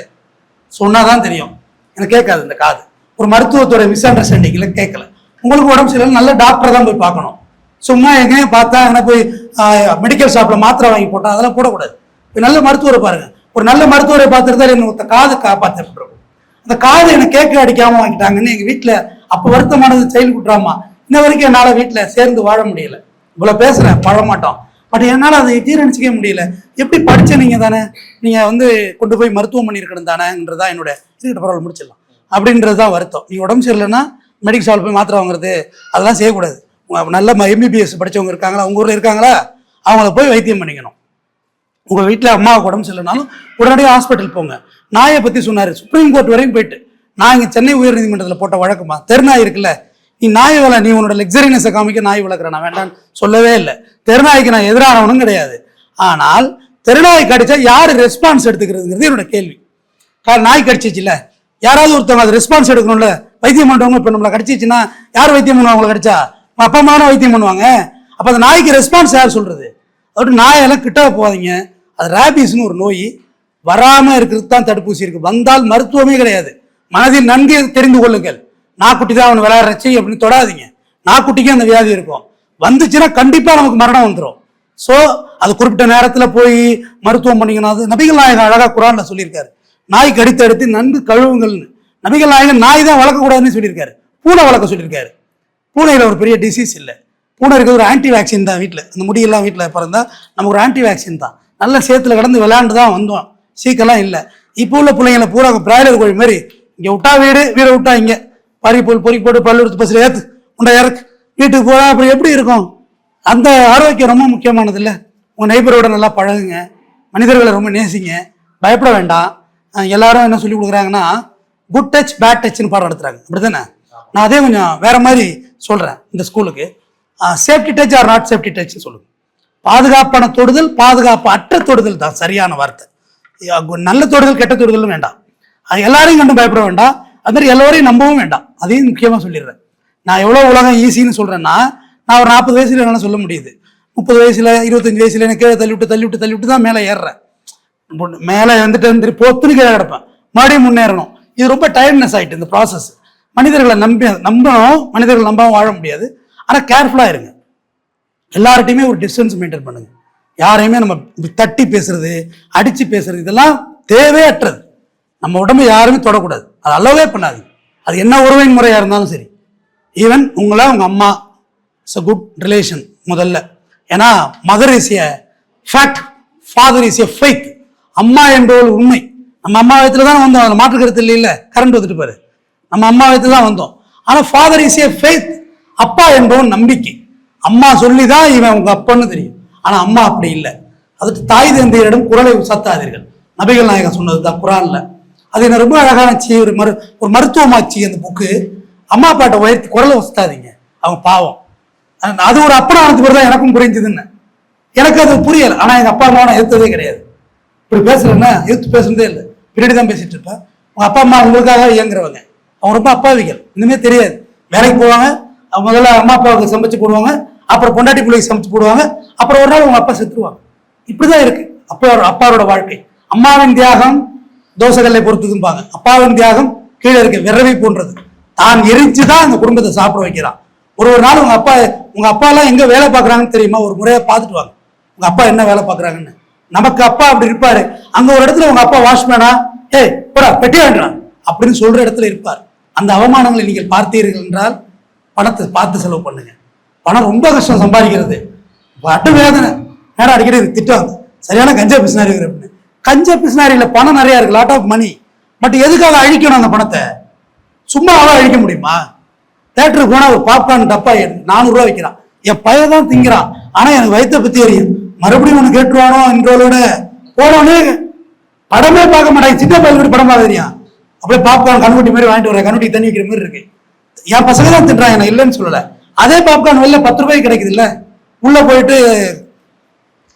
சொன்னாதான் தெரியும், எனக்கு கேட்காது இந்த காது. ஒரு மருத்துவத்தோட மிஸ் அண்டர்ஸ்டாண்டிங்ல கேட்கல. உங்களுக்கு உடம்பு சரியில்லை, நல்ல டாக்டரை தான் போய் பார்க்கணும். சும்மா எங்கேயும் பார்த்தா என்ன போய் மெடிக்கல் ஷாப்ல மாத்திரை வாங்கி போட்டா அதெல்லாம் போடக்கூடாது. நல்ல மருத்துவரை பாருங்க. ஒரு நல்ல மருத்துவரை பார்த்துட்டு தான் என்ன காது காப்பாற்றப்பட்டிருக்கும். அந்த காது எனக்கு கேட்க அடிக்காம வாங்கிட்டாங்கன்னு எங்க வீட்டுல அப்ப வருத்தமானது செயல் குற்றாமா. இன்ன வரைக்கும் என்னால வீட்டுல சேர்ந்து வாழ முடியல. இவ்வளவு பேசுறேன், பழ மாட்டோம். பட் என்னால் அதை ஜீரணிச்சிக்கவே முடியல. எப்படி படிச்ச நீங்க தானே, நீங்க வந்து கொண்டு போய் மருத்துவம் பண்ணியிருக்கணும் தானேன்றதா என்னோட பரவாயில்ல முடிச்சிடலாம் அப்படின்றதுதான் வருத்தம். நீங்க உடம்பு சரியில்லைன்னா மெடிக்கல் ஷாப் போய் மாத்திரை வாங்குறது அதெல்லாம் செய்யக்கூடாது. நல்ல MBBS படிச்சவங்க இருக்காங்களா உங்க ஊர்ல இருக்காங்களா, அவங்கள போய் வைத்தியம் பண்ணிக்கணும். உங்க வீட்டில் அம்மாவுக்கு உடம்பு சரியில்லைனாலும் உடனடியாக ஹாஸ்பிட்டல் போங்க. நாயை பத்தி சொன்னாரு, சுப்ரீம் கோர்ட் வரையும் போயிட்டு. நான் இங்கே சென்னை உயர்நீதிமன்றத்தில் போட்ட வழக்கமா, தெருநாய் இருக்குல்ல, நீ நாய் வேலை, நீ உன்னோட லக்ஸரினஸை காமிக்க நாய் வளர்க்குறேன், நான் வேண்டான்னு சொல்லவே இல்லை. தெருநாய்க்கு நான் எதிரானவனும் கிடையாது. ஆனால் தெருநாய் கடிச்சா யாரு ரெஸ்பான்ஸ் எடுத்துக்கிறதுங்கிறது என்னோட கேள்வி. நாய் கடிச்சிச்சுல, யாராவது ஒருத்தவங்க அது ரெஸ்பான்ஸ் எடுக்கணும்ல. வைத்தியம் பண்ணுறவங்க இப்போ நம்மளை கடிச்சிச்சுன்னா யார் வைத்தியம் பண்ணுவாங்க? அவங்களை கடிச்சா அப்பா அம்மா வைத்தியம் பண்ணுவாங்க. அப்போ அந்த நாய்க்கு ரெஸ்பான்ஸ் யார் சொல்றது? அதோட நாயெல்லாம் கிட்ட போகாதீங்க. அது ரேபிஸ்னு ஒரு நோய், வராமல் இருக்கிறது தான் தடுப்பூசி இருக்கு. வந்தால் மருத்துவமே கிடையாது. மனதில் நன்கு தெரிந்து கொள்ளுங்கள். நாக்குட்டி தான் அவனை விளையாடுறச்சு அப்படின்னு தொடாதீங்க. நாக்குட்டிக்கு அந்த வியாதி இருக்கும். வந்துச்சுன்னா கண்டிப்பா நமக்கு மரணம் வந்துடும். ஸோ அது குறிப்பிட்ட நேரத்தில் போய் மருத்துவம் பண்ணிக்கணும். அது நபிகள் நாயகம் அழகா குரான்ல சொல்லியிருக்காரு, நாய் கடித்து எடுத்து நன்கு கழுவுங்கள்னு. நபிகள் நாயகம் நாய் தான் வளர்க்கக்கூடாதுன்னு சொல்லியிருக்காரு, பூனை வளர்க்க சொல்லியிருக்காரு. பூனையில் ஒரு பெரிய டிசீஸ் இல்லை. பூனை இருக்கிறது ஒரு ஆன்டி வேக்சின் தான். வீட்டில் இந்த முடியெல்லாம் வீட்டில் பிறந்தா நமக்கு ஒரு ஆன்டி வேக்சின் தான். நல்ல சேத்துல கடந்து விளையாண்டு தான் வந்தோம், சீக்கெல்லாம் இல்லை. இப்போ உள்ள பிள்ளைங்களை பூரா பிராய்லர் கோழி மாதிரி, இங்கே விட்டா வீடு, வீடை விட்டா இங்கே பொறி போட்டு பல்லு எடுத்து பஸ்ஸில் ஏற்று உண்டை இறக்கு வீட்டுக்கு போகிறா. அப்புறம் எப்படி இருக்கும்? அந்த ஆரோக்கியம் ரொம்ப முக்கியமானது இல்லை. உங்கள் நெய்பரோட நல்லா பழகுங்க, மனிதர்களை ரொம்ப நேசிங்க, பயப்பட வேண்டாம். எல்லாரும் என்ன சொல்லி கொடுக்குறாங்கன்னா குட் டச் பேட் டச்னு பாடம் எடுத்துறாங்க, அப்படி தானே? நான் அதே கொஞ்சம் வேற மாதிரி சொல்கிறேன். இந்த ஸ்கூலுக்கு safety touch or not safety டச்னு சொல்லுங்க. பாதுகாப்பான தொடுதல், பாதுகாப்பு அற்ற தொடுதல் தான் சரியான வார்த்தை. நல்ல தொடுதல் கெட்ட தொடுதலும் வேண்டாம். அது எல்லாரையும் கண்டு பயப்பட வேண்டாம், அது மாதிரி எல்லாரையும் நம்பவும் வேண்டாம். அதையும் முக்கியமாக சொல்லிடுறேன். நான் எவ்வளோ உலகம் ஈஸின்னு சொல்கிறேன்னா, நான் ஒரு 40 வயசுல என்னால் சொல்ல முடியுது. 30 வயசுல 25 வயசுல எனக்கு கீழே தள்ளி விட்டு தான் மேலே ஏறுறேன். மேலே வந்துட்டு பொத்துன்னு கீழே கிடப்பேன், மறுபடியும் முன்னேறணும். இது ரொம்ப டயர்ட்னஸ் ஆகிட்டு இந்த ப்ராசஸ். மனிதர்களை நம்பணும், மனிதர்கள் நம்பாமல் வாழ முடியாது. ஆனால் கேர்ஃபுல்லாக இருங்க. எல்லார்ட்டையுமே ஒரு டிஸ்டன்ஸ் மெயின்டைன் பண்ணுங்க. யாரையுமே நம்ம தட்டி பேசுறது, அடிச்சு பேசுறது இதெல்லாம் தேவையற்றது. நம்ம உடம்பு யாருமே தொடக்கூடாது, அது அல்லவே பண்ணாது. அது என்ன உறவின் முறையாக இருந்தாலும் சரி. ஈவன் உங்களை உங்கள் அம்மா இட்ஸ் அ குட் ரிலேஷன் முதல்ல. ஏன்னா mother is a fact, father is a faith. அம்மா என்பவள் உண்மை. நம்ம அம்மா வயத்துல தான் வந்தோம், அதில் மாற்று கருத்து இல்லை. கரண்ட் வந்துட்டு பாரு, நம்ம அம்மா வயத்துல தான் வந்தோம். ஆனால் ஃபாதர் இஸ் எ ஃபெய்த், அப்பா என்பவன் நம்பிக்கை. அம்மா சொல்லி தான் இவன் உங்க அப்பன்னு தெரியும். ஆனால் அம்மா அப்படி இல்லை. அதுக்கு தாய் தந்தையரிடம் குரலை சத்தாதீர்கள், நபிகள் நாயகம் சொன்னது தான் குரான்ல. அது என்ன ரொம்ப அழகாச்சு, ஒரு மருத்துவமாச்சு அந்த புக்கு. அம்மா அப்பாட்ட உயர்த்தி குரலை வசுத்தாதீங்க, அவங்க பாவம். அது ஒரு அப்பனானது பிறகு தான் எனக்கும் புரிஞ்சுதுன்னு. எனக்கு அது புரியலை. ஆனால் எங்கள் அப்பா அம்மா நான் எதிர்த்ததே கிடையாது. இப்படி பேசுறேன்னா எதிர்த்து பேசுறதே இல்லை, பின்னாடி தான் பேசிட்டு இருப்பேன். உங்க அப்பா அம்மா உங்களுக்காக இயங்குறவங்க, அவங்க ரொம்ப அப்பாவிகள், இன்னுமே தெரியாது. வேலைக்கு போவாங்க, அவங்க முதல்ல அம்மா அப்பாவுக்கு சமைச்சு போடுவாங்க, அப்புறம் பொண்டாட்டி பிள்ளைக்கு சமைச்சு போடுவாங்க, அப்புறம் ஒரு நாள் உங்க அப்பா செத்துருவாங்க. இப்படிதான் இருக்கு அப்பாவோட வாழ்க்கை. அம்மாவின் தியாகம் தோசைகளை பொறுத்ததும்பாங்க, அப்பாவின் தியாகம் கீழே இருக்க விரவை போன்றது. தான் எரிஞ்சுதான் அந்த குடும்பத்தை சாப்பிட வைக்கிறான். ஒரு நாள் உங்க அப்பா எல்லாம் எங்க வேலை பார்க்கறாங்கன்னு தெரியுமா? ஒரு முறையா பார்த்துட்டு வாங்க உங்க அப்பா என்ன வேலை பார்க்கறாங்கன்னு. நமக்கு அப்பா அப்படி இருப்பாரு, அங்க ஒரு இடத்துல உங்க அப்பா வாட்ச்மேனா, ஏய் போடா பெட்டி வேண்டாம் அப்படின்னு சொல்ற இடத்துல இருப்பார். அந்த அவமானங்களை நீங்கள் பார்த்தீர்கள் என்றால் பணத்தை பார்த்து செலவு பண்ணுங்க. பணம் ரொம்ப கஷ்டம் சம்பாதிக்கிறது, பட்டு வேதனை. நேரம் அடிக்கடி திட்டுவாங்க, சரியான கஞ்சா பிசினாரி அப்படின்னு. கஞ்சா பிசினாரியில பணம் நிறைய இருக்கு, லாட் ஆஃப் மணி. பட் எதுக்காக அழிக்கணும் அந்த பணத்தை? சும்மாவா அழிக்க முடியுமா? தேட்டருக்கு போனா ஒரு பாப்கார்ன் டப்பா 400 ரூபா வைக்கிறான், என் பையன் தான் திங்கிறான், ஆனா எனக்கு வயிற்ற பத்தி தெரியும், மறுபடியும் ஒண்ணு கேட்டுருவானோ என்றோட போனோடனே படமே பார்க்க மாட்டாங்க. சின்ன பையன் படம் பார்க்கறியா, அப்படியே பாப்கார்ன் கண்ணுக்குட்டி மாதிரி வாங்கிட்டு வர, கண்ணுக்குட்டி தண்ணி வைக்கிற மாதிரி இருக்கு. என் பசங்க தான் திட்டுறாங்க, நான் இல்லைன்னு சொல்லல. அதே பாப்கார்ன் வெளில 10 ரூபாய்க்கு கிடைக்குது இல்ல, உள்ள போயிட்டு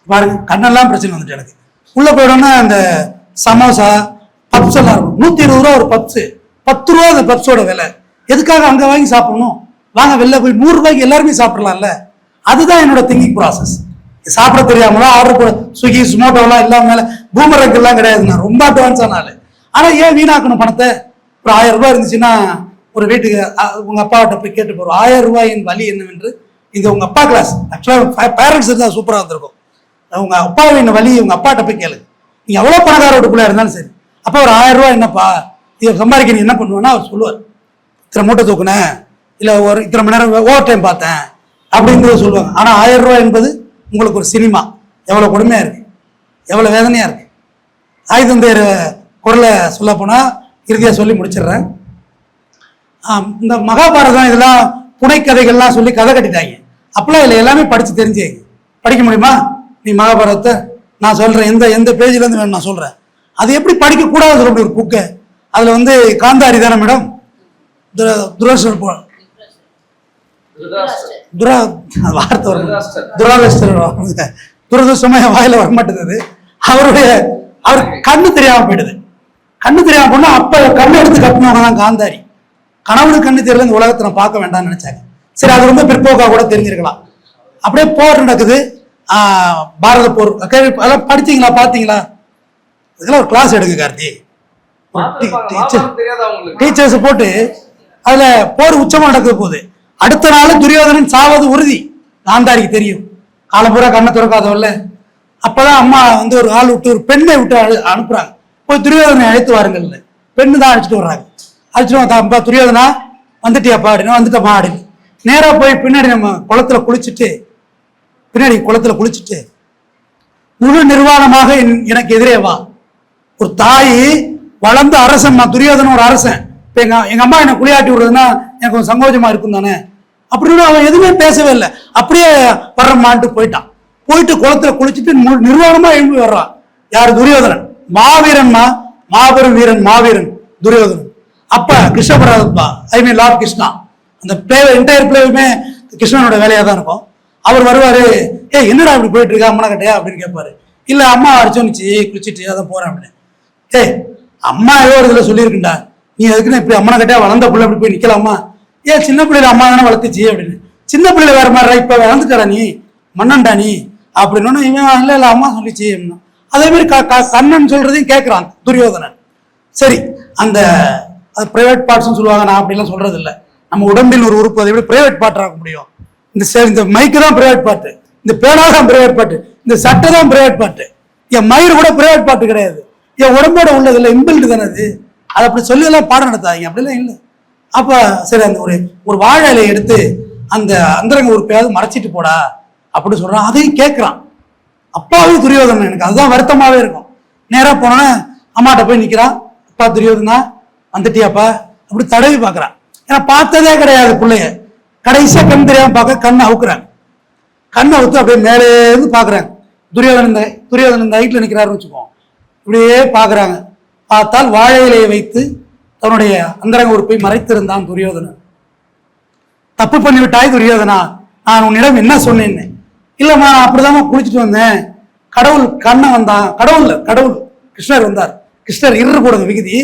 பாருங்க, கண்ணெல்லாம் பிரச்சனை வந்துட்டு எனக்கு. உள்ள போயிடணும்னா அந்த சமோசா பப்ஸ் எல்லாம் இருக்கும், 120 ரூபா ஒரு பப்ஸ், 10 ரூபா அந்த பப்ஸோட விலை. எதுக்காக அங்க வாங்கி சாப்பிடணும்? வாங்க வெளில போய் 100 ரூபாய்க்கு எல்லாருமே சாப்பிடலாம்ல. அதுதான் என்னோட திங்கிங் ப்ராசஸ். சாப்பிட தெரியாமலாம் ஆர்டர் போட, ஸ்விக்கி ஸ்மோட்டோலாம் இல்லாம மேல பூமரங்க் எல்லாம் கிடையாது, நான் ரொம்ப அட்வான்ஸான ஆளு. ஆனா ஏன் வீணாக்கணும் பணத்தை? ஒரு 1000 ரூபாய் இருந்துச்சுன்னா ஒரு வீட்டுக்கு உங்க அப்பாட்ட போய் கேட்டு போறோம், 1000 ரூபாயின் வலி என்னவென்று. இது உங்க அப்பா கிளாஸ், ஆக்சுவலா பேரண்ட்ஸ் இருந்தா சூப்பரா இருந்திருக்கும். உங்க அப்பாவின் வலி உங்க அப்பாட்ட போய் கேளுங்க. நீங்க எவ்வளவு பணக்கார வீட்டுக்குள்ள இருந்தாலும் சரி, அப்ப ஒரு 1000 ரூபாய் என்னப்பா இதை சம்பாதிக்க நீ என்ன பண்ணுவேன்னா அவர் சொல்லுவார், இத்தனை மூட்டை தூக்குனேன், இல்ல ஒரு இத்தனை மணி நேரம் ஓவர் டைம் பார்த்தேன் அப்படிங்கிறத சொல்லுவாங்க. ஆனா 1000 ரூபாய் என்பது உங்களுக்கு ஒரு சினிமா. எவ்வளவு கொடுமையா இருக்கு, எவ்வளவு வேதனையா இருக்கு. ஆயுதந்தையர் குரலை சொல்ல போனா இறுதியா சொல்லி முடிச்சிடுறேன். இந்த மகாபாரதம் இதெல்லாம் புனைக்கதைகள்லாம் சொல்லி கதை கட்டிட்டாங்க. அப்பெல்லாம் இல்லை, எல்லாமே படிச்சு தெரிஞ்சு படிக்க முடியுமா? நீ மகாபாரதத்தை நான் சொல்றேன், எந்த பேஜ்ல இருந்து வேணும் நான் சொல்றேன். அது எப்படி படிக்க கூடாது சொல்ல ஒரு புக்கு? அதுல வந்து காந்தாரி தானே மேடம், துரதிருஷ்டமா வாயில வரமாட்டேங்குது. அவர் கண்ணு தெரியாம போயிடுது. கண்ணு தெரியாம போனா அப்ப கண்ணு எடுத்து கட்டினவங்க தான் காந்தாரி. கணவனுக்கு கண்ணு தெரியல, இந்த உலகத்தை நான் பார்க்க வேண்டாம்னு நினைச்சாங்க. சரி, அது ரொம்ப பிற்போக்கா கூட தெரிஞ்சிருக்கலாம். அப்படியே போர் நடக்குது, பாரத போர். அதெல்லாம் படிச்சீங்களா, பாத்தீங்களா? இதெல்லாம் ஒரு கிளாஸ் எடுங்க கார்த்தி. டீச்சர்ஸ் போட்டு அதுல போர் உச்சமா நடக்குது போகுது. அடுத்த நாள் துரியோதனன் சாவது உறுதி, காந்தாரிக்கு தெரியும். காலம்பூரா கண்ணை திறக்காதவல்ல. அப்பதான் அம்மா வந்து ஒரு ஆள் விட்டு, ஒரு பெண்ணை விட்டு அனுப்புறாங்க, போய் துரியோதனை அழைத்து வாருங்கள். பெண்ணு தான் அழைச்சிட்டு வர்றாங்க. அழைச்சிட்டு துரியோதனா வந்துட்டியாப்பா அப்படின்னு. வந்துட்டப்பா அப்படின்னு நேரா போய் பின்னாடி நம்ம குளத்துல குளிச்சுட்டு முழு நிர்வாணமாக எனக்கு எதிரே வா. ஒரு தாய் வளர்ந்த அரசன், நான் துரியோதன ஒரு அரசன், இப்ப எங்க அம்மா என்ன குளியாட்டி விடுறதுன்னா எனக்கு கொஞ்சம் சங்கோஜமா இருக்கும் தானே அப்படின்னு அவன் எதுவுமே பேசவே இல்லை. அப்படியே வர்றமான்ட்டு போயிட்டான். போயிட்டு குளத்துல குளிச்சுட்டு நிர்வாணமா எழுப்பி வர்றான். யாரு? துரியோதனன். மாவீரன்மா, மாபெரும் வீரன், மாவீரன் துரியோதனன். அப்ப கிருஷ்ண பரமாத்மா, ஐ மீன் லார்ட் கிருஷ்ணா, அந்த பிளே என்டையர் பிளேவுமே கிருஷ்ணனோட வேலையா தான் இருக்கும். அவர் வருவாரு, என்னடா இப்படி போயிட்டு இருக்கா அம்மனை கட்டையா அப்படின்னு கேட்பாரு. இல்ல அம்மா அடிச்சோன்னுச்சு குளிச்சுட்டு அதான் போறேன் அப்படின்னு. அம்மா ஏதோ ஒரு இதுல சொல்லியிருக்குண்டா, நீ எதுக்குன்னு இப்படி அம்மனை கட்டையா வளர்ந்த பிள்ளை அப்படி போய் நிக்கலாமா? சின்ன பிள்ளைல அம்மா தானே வளர்த்துச்சு அப்படின்னு. சின்ன பிள்ளைல வேற மாதிரி, இப்ப வளர்ந்துட்டாடா நீ, மன்னன்டா நீ அப்படின்னு. இவன் இல்ல அம்மா சொல்லிச்சு அப்படின்னா. அதே மாதிரி கண்ணன் சொல்றதையும் கேட்கிறான் துரியோதனன். சரி, அந்த பிரைவேட் பார்ட்ஸ் சொல்லுவாங்க, நான் அப்படிலாம் சொல்றது இல்லை. நம்ம உடம்பில் ஒரு உறுப்பு, அதை எப்படி பிரைவேட் பார்ட் ஆக முடியும்? இந்த மைக்கு தான் பிரைவேட் பார்ட், இந்த பேனா தான் பிரைவேட் பார்ட், இந்த சட்டை தான் பிரைவேட் பார்ட். என் மயிறு கூட பிரைவேட் பார்ட் கிடையாது, என் உடம்போட உள்ளது இல்லை, இம்பில்டு தானே அது. அதை அப்படி சொல்லி எல்லாம் பாடம் நடத்தாதீங்க, அப்படிலாம் இல்லை. அப்ப சரி, அந்த ஒரு வாழை இலையை எடுத்து அந்த அந்தரங்க உறுப்பையாவது மறைச்சிட்டு போடா அப்படின்னு சொல்றான். அதையும் கேட்கிறான். அப்பாவே துரியோதனன். எனக்கு அதுதான் வருத்தமாவே இருக்கும். நேரா போனா அம்மாட்ட போய் நிக்கிறான். அப்பா துரியோதனா வந்துட்டியாப்பா அப்படி தடவி பாக்குறான். ஏன்னா பார்த்ததே கிடையாது பிள்ளைய. கடைசியா கண் தெரியாம பார்க்க கண்ணை அவுக்குறாங்க. கண்ணை அவுத்து அப்படியே மேலே இருந்து பாக்குறாங்க. துரியோதனன் இந்த ஹைட்ல நிக்கிறாருன்னு வச்சுக்கோம். இப்படியே பாக்குறாங்க. பார்த்தால் வாழை இலையை வைத்து தன்னுடைய அந்தரங்க உறுப்பை மறைத்திருந்தான் துரியோதனன். தப்பு பண்ணிவிட்டாய் துரியோதனா, நான் உன்னிடம் என்ன சொன்னேன்னு. இல்லம்மா நான் அப்படிதான் குளிச்சுட்டு வந்தேன், கடவுள் கண்ணன் வந்தான். கடவுள் கிருஷ்ணர் வந்தார். கிருஷ்ணர் இரு போடுங்க விகுதி,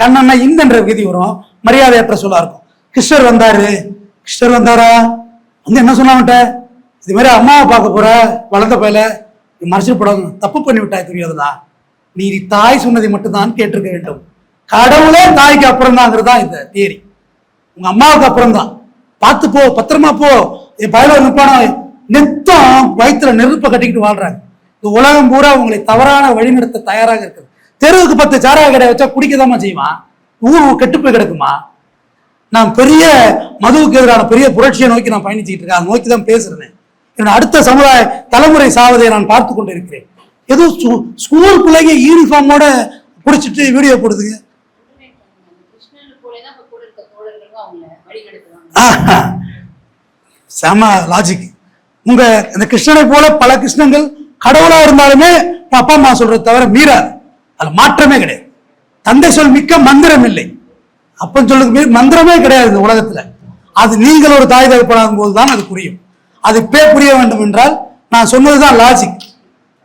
கண்ணன்னா இந்தன்ற விகுதி வரும், மரியாதையற்ற சொல்லா இருக்கும். கிருஷ்ணர் வந்தாரா வந்து என்ன சொன்னான்ட்ட, இது மாதிரி அம்மாவை பார்க்க போற வளர்ந்த பயில மறைச்சிட்டு போடாது, தப்பு பண்ணி விட்டாய் துரியோதனா, நீ தாய் சொன்னதை மட்டும்தான் கேட்டிருக்க வேண்டும். கடவுளே தாய்க்கு அப்புறம் தான்ங்கிறது இந்த தியரி. உங்க அம்மாவுக்கு அப்புறம் தான், பார்த்து போ, பத்திரமா போ. என் பயல நிப்பான நெத்தம் வயிற்றுல நெருப்பை கட்டிக்கிட்டு வாழ்றாங்க. இந்த உலகம் பூரா உங்களை தவறான வழிநடத்த தயாராக இருக்குது. தெருவுக்கு 10 சாராய கடை வச்சா குடிக்கதாமா செய்வான், ஊர் கெட்டு போய் கிடக்குமா? நான் பெரிய மதுவுக்கு எதிரான பெரிய புரட்சியை நோக்கி நான் பயணிச்சுக்கிட்டு இருக்கேன், அதை நோக்கி தான் பேசுறேன். என்னோட அடுத்த சமுதாய தலைமுறை சாவதை நான் பார்த்து கொண்டு இருக்கிறேன். ஏதோ ஸ்கூல் பிள்ளைங்க யூனிஃபார்மோட குடிச்சிட்டு வீடியோ போடுதுங்க. செம லாஜிக். உங்க இந்த கிருஷ்ணனை போல பல கிருஷ்ணங்கள் கடவுளா இருந்தாலுமே அப்பா அம்மா சொல்றதை தவிர மீறாது, அதுல மாற்றமே கிடையாது. தந்தை சொல் மிக்க மந்திரம் இல்லை, அப்பன் சொல்லுக்கு மந்திரமே கிடையாது இந்த உலகத்துல. அது நீங்கள் ஒரு தாய் தகப்பனாகும் போதுதான் அது புரியும். அது இப்பே புரிய வேண்டும் என்றால் நான் சொன்னதுதான் லாஜிக்.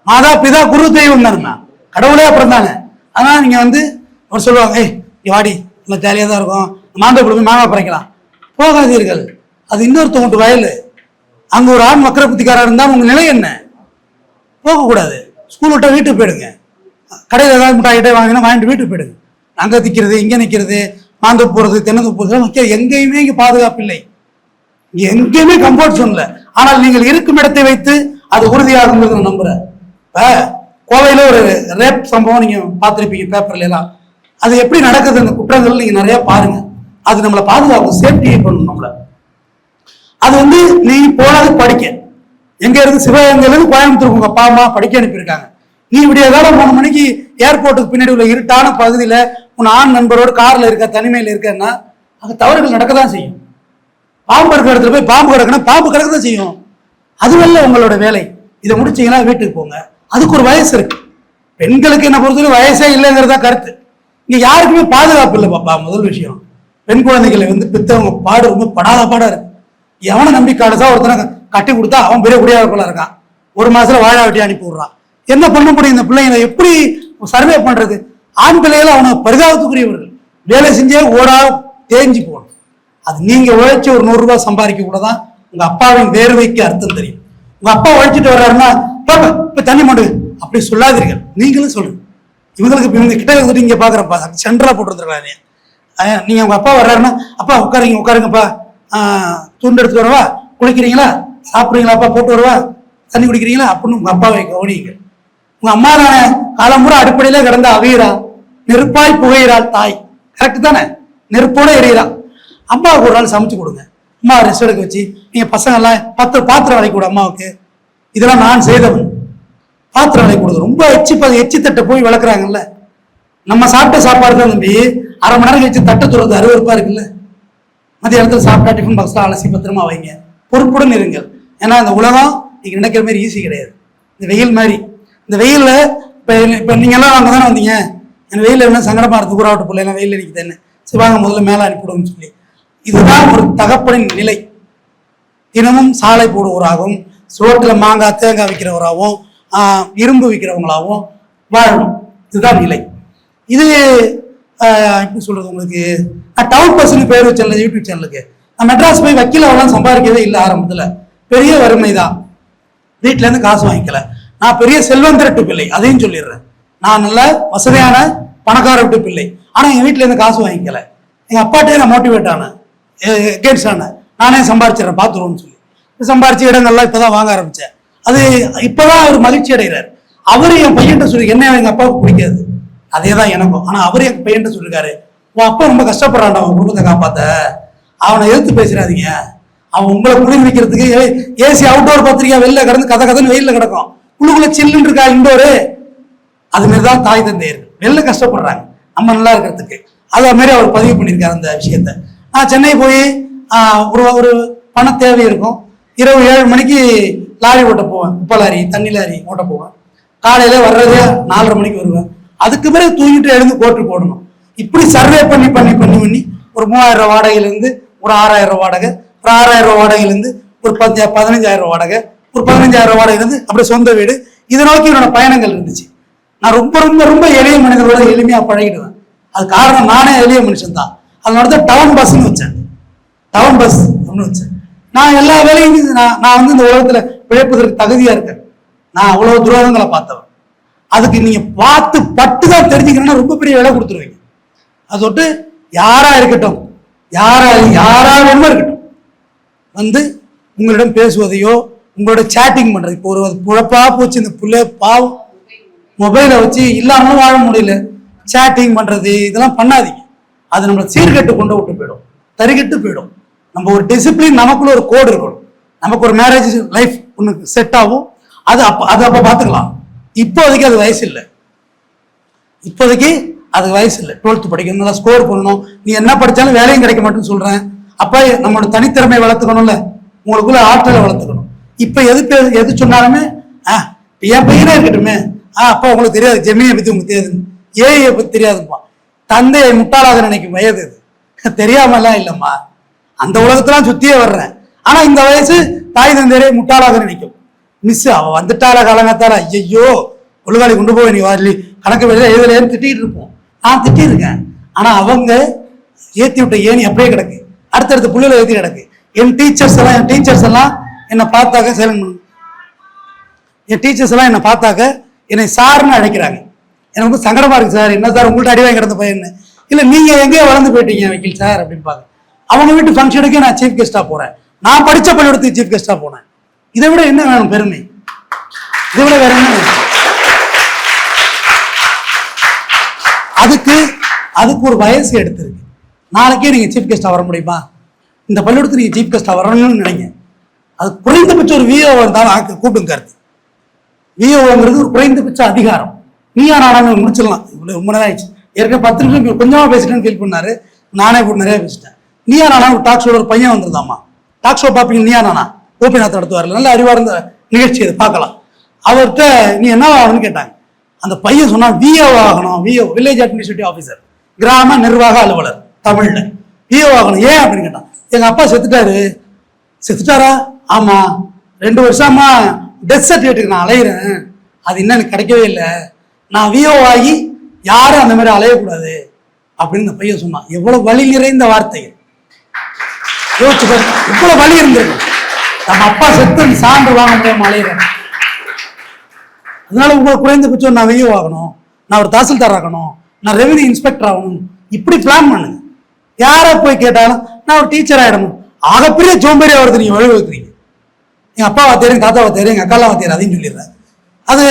மாதா பிதா குரு தெய்வம் தானுங்க, கடவுளே அப்புறம் தானே. அதனால நீங்க வந்து அவர் சொல்லுவாங்க, வாடி நல்லா ஜாலியாக தான் இருக்கும், மாந்தோப்புல போய் மாங்காய் பறிக்கலாம், போகாதீர்கள், அது இன்னொருத்தவங்க வயல், அங்க ஒரு ஆண் மக்கர புத்திக்காரா இருந்தால் உங்க நிலை என்ன? போகக்கூடாது. ஸ்கூல் விட்டா வீட்டுக்கு போயிடுங்க, கடையில் ஏதாவது மிட்டாய்கிட்டே வாங்கினா வாங்கிட்டு வீட்டுக்கு போயிடுங்க. அங்கே நிற்கிறது இங்கே நிற்கிறது, மாந்தோப்பு போகிறது தென்னந்தோப்பு போகிறது எங்கேயுமே இங்கே பாதுகாப்பு இல்லை, இங்கே எங்கேயுமே கம்ஃபர்ட் ஜோன்ல. ஆனால் நீங்கள் இருக்கும் இடத்தை வைத்து அது உறுதியாகுங்கிறது நான் நம்புறேன். இப்போ கோவையில் ஒரு ரேப் சம்பவம் நீங்க பார்த்துருப்பீங்க பேப்பர்ல எல்லாம். அது எப்படி நடக்குது அந்த குற்றங்கள் நீங்க நிறைய பாருங்க. அது நம்மளை பாதுகாக்கும், சேஃப்டியை பண்ணணும் நம்மள. அது வந்து நீ போனது படிக்க, எங்க இருந்து சிவகங்கையிலிருந்து கோயம்புத்தூர் உங்க அப்பா அம்மா படிக்க அனுப்பியிருக்காங்க. நீ விடிய காலம் 3 மணிக்கு ஏர்போர்ட்டுக்கு பின்னாடி உள்ள இருட்டான பகுதியில உன் ஆண் நண்பரோடு கார்ல இருக்க, தனிமையில இருக்கன்னா அங்க தவறுகள் நடக்கதான் செய்யும். பாம்பு இருக்கிற இடத்துல போய் பாம்பு கிடக்கணும், பாம்பு கிடக்கதான் செய்யும். அதுவல்ல உங்களோட வேலை. இதை முடிச்சீங்கன்னா வீட்டுக்கு போங்க. அதுக்கு ஒரு வயசு இருக்கு. பெண்களுக்கு என்ன பொறுத்தவரை வயசே இல்லைங்கிறதா கருத்து. இங்க யாருக்குமே பாதுகாப்பு இல்லை பாப்பா. முதல் விஷயம், பெண் குழந்தைகளை வந்து பெற்றவங்க பாடு ரொம்ப படாத பாடா இருக்கு. எவனை நம்பி கடைசா ஒருத்தனை கட்டி கொடுத்தா அவன் பெரிய குடியாளர்களா இருக்கான், 1 மாசத்துல வாழா வெட்டி அனுப்பி விடுறான். என்ன பண்ண முடியும்? இந்த பிள்ளைங்களை எப்படி சர்வே பண்றது? ஆண் பிள்ளைகள் அவனை பரிதாபத்துக்குரியவர்கள், வேலை செஞ்சே ஓடா தேஞ்சு போகணும். அது நீங்க உழைச்சி ஒரு 100 ரூபாய் சம்பாதிக்க கூட தான் உங்க அப்பாவின் வேர்வைக்கு அர்த்தம் தெரியும். உங்க அப்பா உழைச்சிட்டு வர்றாருன்னா இப்ப தண்ணி மாடு அப்படி சொல்லாதீர்கள், நீங்களும் சொல்லுங்க. இவங்களுக்கு இவங்க கிட்ட வந்துட்டு இங்க பாக்குறப்பா சென்டரா போட்டு வந்துருக்காங்க. நீங்க உங்க அப்பா வர்றாருன்னா, அப்பா உட்காருங்கப்பா, துண்டு எடுத்து வரவா, குளிக்கிறீங்களா, சாப்பிடுறீங்களாப்பா, போட்டு வரவா, தண்ணி குடிக்கிறீங்களா அப்படின்னு உங்க அப்பாவை கவனிங்க. உங்க அம்மா தானே காலம்பூரா அடிப்படையில கிடந்த அவியரா, நெருப்பாய் புகையிறாள் தாய், கரெக்ட் தானே? நெருப்போட எறிகிறான். அம்மாவுக்கு ஒரு நாள் சமைச்சு கொடுங்க. அம்மா ரெஸ்ட் எடுக்க வச்சு, நீங்க பசங்க எல்லாம் பாத்திரம் விலைக்கு கூட அம்மாவுக்கு, இதெல்லாம் நான் செய்தவன். பாத்திரம் விலைக்கு கொடுங்க. ரொம்ப எச்சி தட்டை போய் வளர்க்குறாங்கல்ல. நம்ம சாப்பிட்ட சாப்பாடு தான் தம்பி, 1/2 மணி நேரம் கழிச்சு தட்டை துறது அருவருப்பா இருக்குல்ல. மதிய இடத்துல சாப்பிட்டா டிஃபன் பாக்ஸ்ல அலசி பத்திரமா வைங்க, பொறுப்புடன் இருங்கள். ஏன்னா இந்த உலகம் நீங்க நினைக்கிற மாதிரி ஈஸி கிடையாது. இந்த வெயில் மாதிரி, இந்த வெயில்ல இப்ப நீங்க எல்லாம் அங்கே தானே வந்தீங்க, என் வெயில என்ன சங்கடமா இருக்கு, ஊராவட்டு பிள்ளை எல்லாம் வெயில் அடிக்குதுன்னு சிவாங்க முதல்ல மேல அனுப்பிவிடும்னு சொல்லி. இதுதான் ஒரு தகப்பனின் நிலை. தினமும் சாலை போடுவோராகவும், ரோட்டில் மாங்காய் தேங்காய் விற்கிறவராகவும், இரும்பு விற்கிறவங்களாகவும் வாழணும். இதுதான் நிலை. இது எப்படி சொல்றது, உங்களுக்கு நான் டவுன் பர்சனுக்கு பேர் வச்சேன்ல யூடியூப் சேனலுக்கு, நான் மெட்ராஸ் போய் வக்கீலெல்லாம் சம்பாதிக்கவே இல்லை. ஆரம்பத்தில் பெரிய வறுமை தான், வீட்டுல இருந்து காசு வாங்கிக்கல. நான் பெரிய செல்வந்திரட்டு பிள்ளை, அதையும் சொல்லிடுறேன். நான் நல்ல வசதியான பணக்கார விட்டு பிள்ளை, ஆனா எங்க வீட்டுல இருந்து காசு வாங்கிக்கல. எங்க அப்பாட்டே நான் மோட்டிவேட் ஆனேன், கேட்ஸ் ஆனேன், நானே சம்பாரிச்சிடறேன் பார்த்துருவோம்னு சொல்லி சம்பாரிச்சு இடங்கள்லாம் இப்பதான் வாங்க ஆரம்பிச்சேன். அது இப்பதான் அவர் மகிழ்ச்சி அடைகிறார். அவரு என் பையன்ட்ட சொல்லி, என்ன எங்க அப்பாவுக்கு பிடிக்காது, அதே தான் எனக்கும். ஆனா அவரு என் பையன்ட்ட சொல்லிருக்காரு, உன் அப்பா ரொம்ப கஷ்டப்படுறான்டா அவன் குடும்பத்தை காப்பாத்த, அவனை எதிர்த்து பேசுறாதீங்க, அவன் உங்களை குளிர் வைக்கிறதுக்கு ஏசி அவுட்டோர் பத்திரிக்கா வெளில கிடந்து கதன்னு வெயில்ல கிடக்கும், உள்ளுக்குள்ள சில்லுன்னு இருக்கா இண்டோரு. அது மாதிரிதான் தாய் தந்தையர்கள் வெளில கஷ்டப்படுறாங்க நம்ம நல்லா இருக்கிறதுக்கு. அதே மாதிரி அவர் பதிவு பண்ணியிருக்காரு அந்த விஷயத்த. நான் சென்னை போய் ஒரு பண தேவை இருக்கும், இரவு 7 மணிக்கு லாரி ஓட்ட போவேன், உப்ப லாரி தண்ணி லாரி ஓட்ட போவேன். காலையில வர்றதே 4:30 மணிக்கு வருவேன். அதுக்கு பிறகு தூங்கிட்டு எழுந்து கோட்டு போடணும். இப்படி சர்வே பண்ணி பண்ணி பண்ணி பண்ணி ஒரு 3000 வாடகையிலேருந்து ஒரு 6000 வாடகை, ஒரு 6000 வாடகையிலேருந்து ஒரு 15,000 வாடகை, ஒரு 15,000 வாடகையிலேருந்து அப்படியே சொந்த வீடு. இதை நோக்கி என்னோட பயணங்கள் இருந்துச்சு. நான் ரொம்ப ரொம்ப ரொம்ப எளிய மனிதர்களோட எளிமையாக பழகிடுவேன். அது காரணம் நானே எளிய மனுஷன் தான். அதனால தான் டவுன் பஸ்ன்னு வச்சேன். டவுன் பஸ் அப்படின்னு வச்சேன். நான் எல்லா வேலையும் நான் வந்து இந்த உலகத்தில் பிழைப்பதற்கு தகுதியாக இருக்கேன். நான் அவ்வளோ துரோகங்களை பார்த்தவன். அதுக்கு நீங்கள் பார்த்து பட்டு தான் தெரிஞ்சுக்கணும்னா ரொம்ப பெரிய விலை கொடுத்துருவீங்க. அதை தொட்டு யாரா இருக்கட்டும், யாரா வேணுமோ இருக்கட்டும், வந்து உங்களிடம் பேசுவதையோ உங்களோட சேட்டிங் பண்ணுறது. இப்போ ஒரு புழப்பா போச்சு இந்த புள்ள பாவம், மொபைலை வச்சு இல்லாமலும் வாழ முடியல. சேட்டிங் பண்ணுறது இதெல்லாம் பண்ணாதீங்க. அது நம்மளை சீர்கெட்டு கொண்டு விட்டு போயிடும், தறிகெட்டு போயிடும். நம்ம ஒரு டிசிப்ளின், நமக்குள்ள ஒரு கோடு இருக்கணும். நமக்கு ஒரு மேரேஜ் லைஃப் ஒன்று செட் ஆகும். அது அப்போ பார்த்துக்கலாம். இப்போதைக்கு அது வயசு இல்லை. இப்போதைக்கு அது வயசு இல்லை. 12th படிக்கணும், நல்லா ஸ்கோர் பண்ணணும். நீ என்ன படித்தாலும் வேலையும் கிடைக்க மாட்டேன்னு சொல்கிறேன். அப்போ நம்மளோட தனித்திறமையை வளர்த்துக்கணும்ல, உங்களுக்குள்ள ஆற்றலை வளர்த்துக்கணும். இப்போ எது சொன்னாலுமே என் பையனே இருக்கட்டுமே, அப்பா உங்களுக்கு தெரியாது, ஜெமினியை பற்றி உங்களுக்கு தெரியாது, ஏஐயை பற்றி தெரியாதுப்பா. தந்தையை முட்டாளாக நினைக்கும் வயது இது. தெரியாமலாம் இல்லைம்மா, அந்த உலகத்தெல்லாம் சுற்றியே வர்றேன். ஆனால் இந்த வயசு தாய் தந்தையரே முட்டாளாக நினைக்கும். மிஸ் அவ வந்துட்டாள காலங்கத்தால, ஐயோ ஒழுங்காளி கொண்டு போய் நீ வரலி கணக்கு வெளியில எழுதலையேன்னு திட்டிகிட்டு இருப்போம். நான் திட்டிருக்கேன். ஆனால் அவங்க ஏற்றி விட்ட ஏணி அப்படியே கிடக்கு, அடுத்தடுத்த புள்ளையில ஏற்றி கிடக்கு. என் டீச்சர்ஸ் எல்லாம் என்னை பார்த்தாக்க சேலன் பண்ணு, என் டீச்சர்ஸ் எல்லாம் என்னை பார்த்தாக்க என்னை சார்னு அழைக்கிறாங்க. எனக்கு வந்து சங்கடமா இருக்கு சார், என்ன சார் உங்கள்கிட்ட அடி வாங்கி கிடந்த பையன், இல்லை நீங்கள் எங்கேயோ வளர்ந்து போயிட்டீங்க வக்கீல் சார் அப்படின்னு பாங்க. அவங்க வீட்டு ஃபங்க்ஷனுக்கே நான் சீஃப் கெஸ்ட்டாக போகிறேன். நான் படித்த பள்ளிக்கூடத்துக்கு சீஃப் கெஸ்ட்டாக போனேன். இதை விட என்ன வேணும் பெருமை? இதை விட வேற என்ன வேணும்? அதுக்கு ஒரு வயசு எடுத்திருக்கு. நாளைக்கே நீங்கள் சீஃப் கெஸ்ட்டாக வர முடியுமா? இந்த பள்ளிக்கூடத்துக்கு நீங்கள் சீஃப் கெஸ்ட்டாக வரணும்னு நினைங்க. அது குறைந்தபட்சம் ஒரு விஓ இருந்தாலும் கூப்பிடுங்க. கருத்து விஓங்கிறது ஒரு குறைந்தபட்ச அதிகாரம். நீயா நானும் முடிச்சிடலாம். இவ்வளோ ரொம்ப நேரம் ஆயிடுச்சு. ஏற்கனவே 10 நிமிஷம் கொஞ்சமாக பேசிட்டேன்னு ஃபீல் பண்ணாரு. நானே இப்போ நிறைய பேசிட்டேன். நீயா நானா ஒரு டாக் ஷோட ஒரு பையன் வந்துருந்தாமா. டாக் ஷோ பார்ப்பீங்க, நீயா நானா கோபிநாத் நடத்துவார்ல, நல்ல அறிவார்ந்த நிகழ்ச்சி அது, பார்க்கலாம். அவர்கிட்ட நீ என்ன ஆகணும்னு கேட்டாங்க. அந்த பையன் சொன்னா விஓ ஆகணும், விஓ வில்லேஜ் அட்மினிஸ்ட்ரேட்டிவ் ஆஃபீஸர், கிராம நிர்வாக அலுவலர் தமிழ்ல. விஓ ஆகணும். ஏன் அப்படின்னு கேட்டான். எங்க அப்பா செத்துட்டாரு. செத்துட்டாரா? ஆமா. 2 வருஷமா டெத் சர்டிஃபிகேட்டுக்கு நான் அலையிறேன், அது இன்னும் எனக்கு கிடைக்கவே இல்லை. நான் விஓ ஆகி யாரும் அந்த மாதிரி அலையக்கூடாது அப்படின்னு இந்த பையன் சொன்னான். எவ்வளவு வலி நிறைந்த வார்த்தைகள் யோசிச்சு பாரு. இவ்வளவு வலி இருந்திருக்கு. நம்ம அப்பா செத்து சான்று வாங்க முடியாம அலையிறேன். அதனால உங்களுக்கு குறைந்தபட்சம் நான் விஓ ஆகணும், நான் ஒரு தாசில்தார் ஆகணும், நான் ரெவென்யூ இன்ஸ்பெக்டர் ஆகணும், இப்படி பிளான் பண்ணுங்க. யாரை போய் கேட்டாலும் நான் ஒரு டீச்சர் ஆகிடணும், ஆகப்பெரிய ஜோம்பேறியா வருது. நீங்க வழி வைக்கிறீங்க. எங்க அப்பா வாத்தியாரு, தாத்தா வாத்தியாரு, எங்க அக்காலாம் வாத்தியாரு, அதையும் சொல்லிடுறேன். அது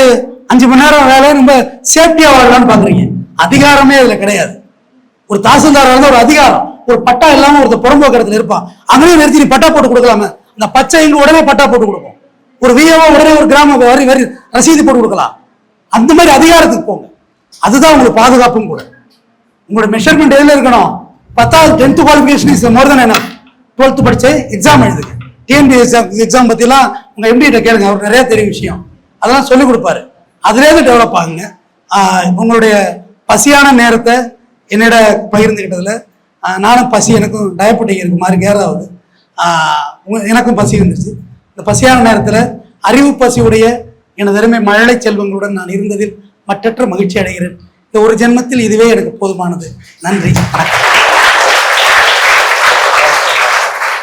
5 மணி நேரம் வேலை, ரொம்ப சேஃப்டியா வாழலாம்னு பாக்குறீங்க. அதிகாரமே இதுல கிடையாது. ஒரு தாசில்தாரா இருந்தா ஒரு அதிகாரம், ஒரு பட்டா இல்லாம ஒருத்தர் புறம்போக்கறதுல இருப்பான், அங்கேயும் நிறுத்தி நீ பட்டா போட்டு கொடுக்கலாம. அந்த பச்சை இங்கு உடனே பட்டா போட்டு கொடுக்கும். ஒரு விஓ உடனே ஒரு கிராம வரி ரசீது போட்டு கொடுக்கலாம். அந்த மாதிரி அதிகாரத்துக்கு போங்க. அதுதான் உங்களுக்கு பாதுகாப்பும் கூட. உங்களோட மெஷர்மெண்ட் எதுல இருக்கணும்? 10th 10th qualification is more then enough. 12th படிச்சு எக்ஸாம் எழுதுங்க. டிஎன்பிஎஸ்சி எக்ஸாம் பத்திலாம் உங்க எம்டிகிட்ட கேளுங்க, அவர் நிறைய தெரியும் விஷயம், அதெல்லாம் சொல்லிக் கொடுப்பாரு. அதுலேருந்து டெவலப் ஆகுங்க. உங்களுடைய பசியான நேரத்தை என்னிட பகிர்ந்துக்கிட்டதுல நானும் பசி, எனக்கும் டயபெட்டிக் இருக்கு மாதிரி கேராகுது, எனக்கும் பசி இருந்துச்சு. இந்த பசியான நேரத்தில் அறிவு பசியுடைய எனது அருமை மழலை செல்வங்களுடன் நான் இருந்ததில் மற்றற்ற மகிழ்ச்சி அடைகிறேன். இந்த ஒரு ஜென்மத்தில் இதுவே எனக்கு போதுமானது. நன்றி, வணக்கம்.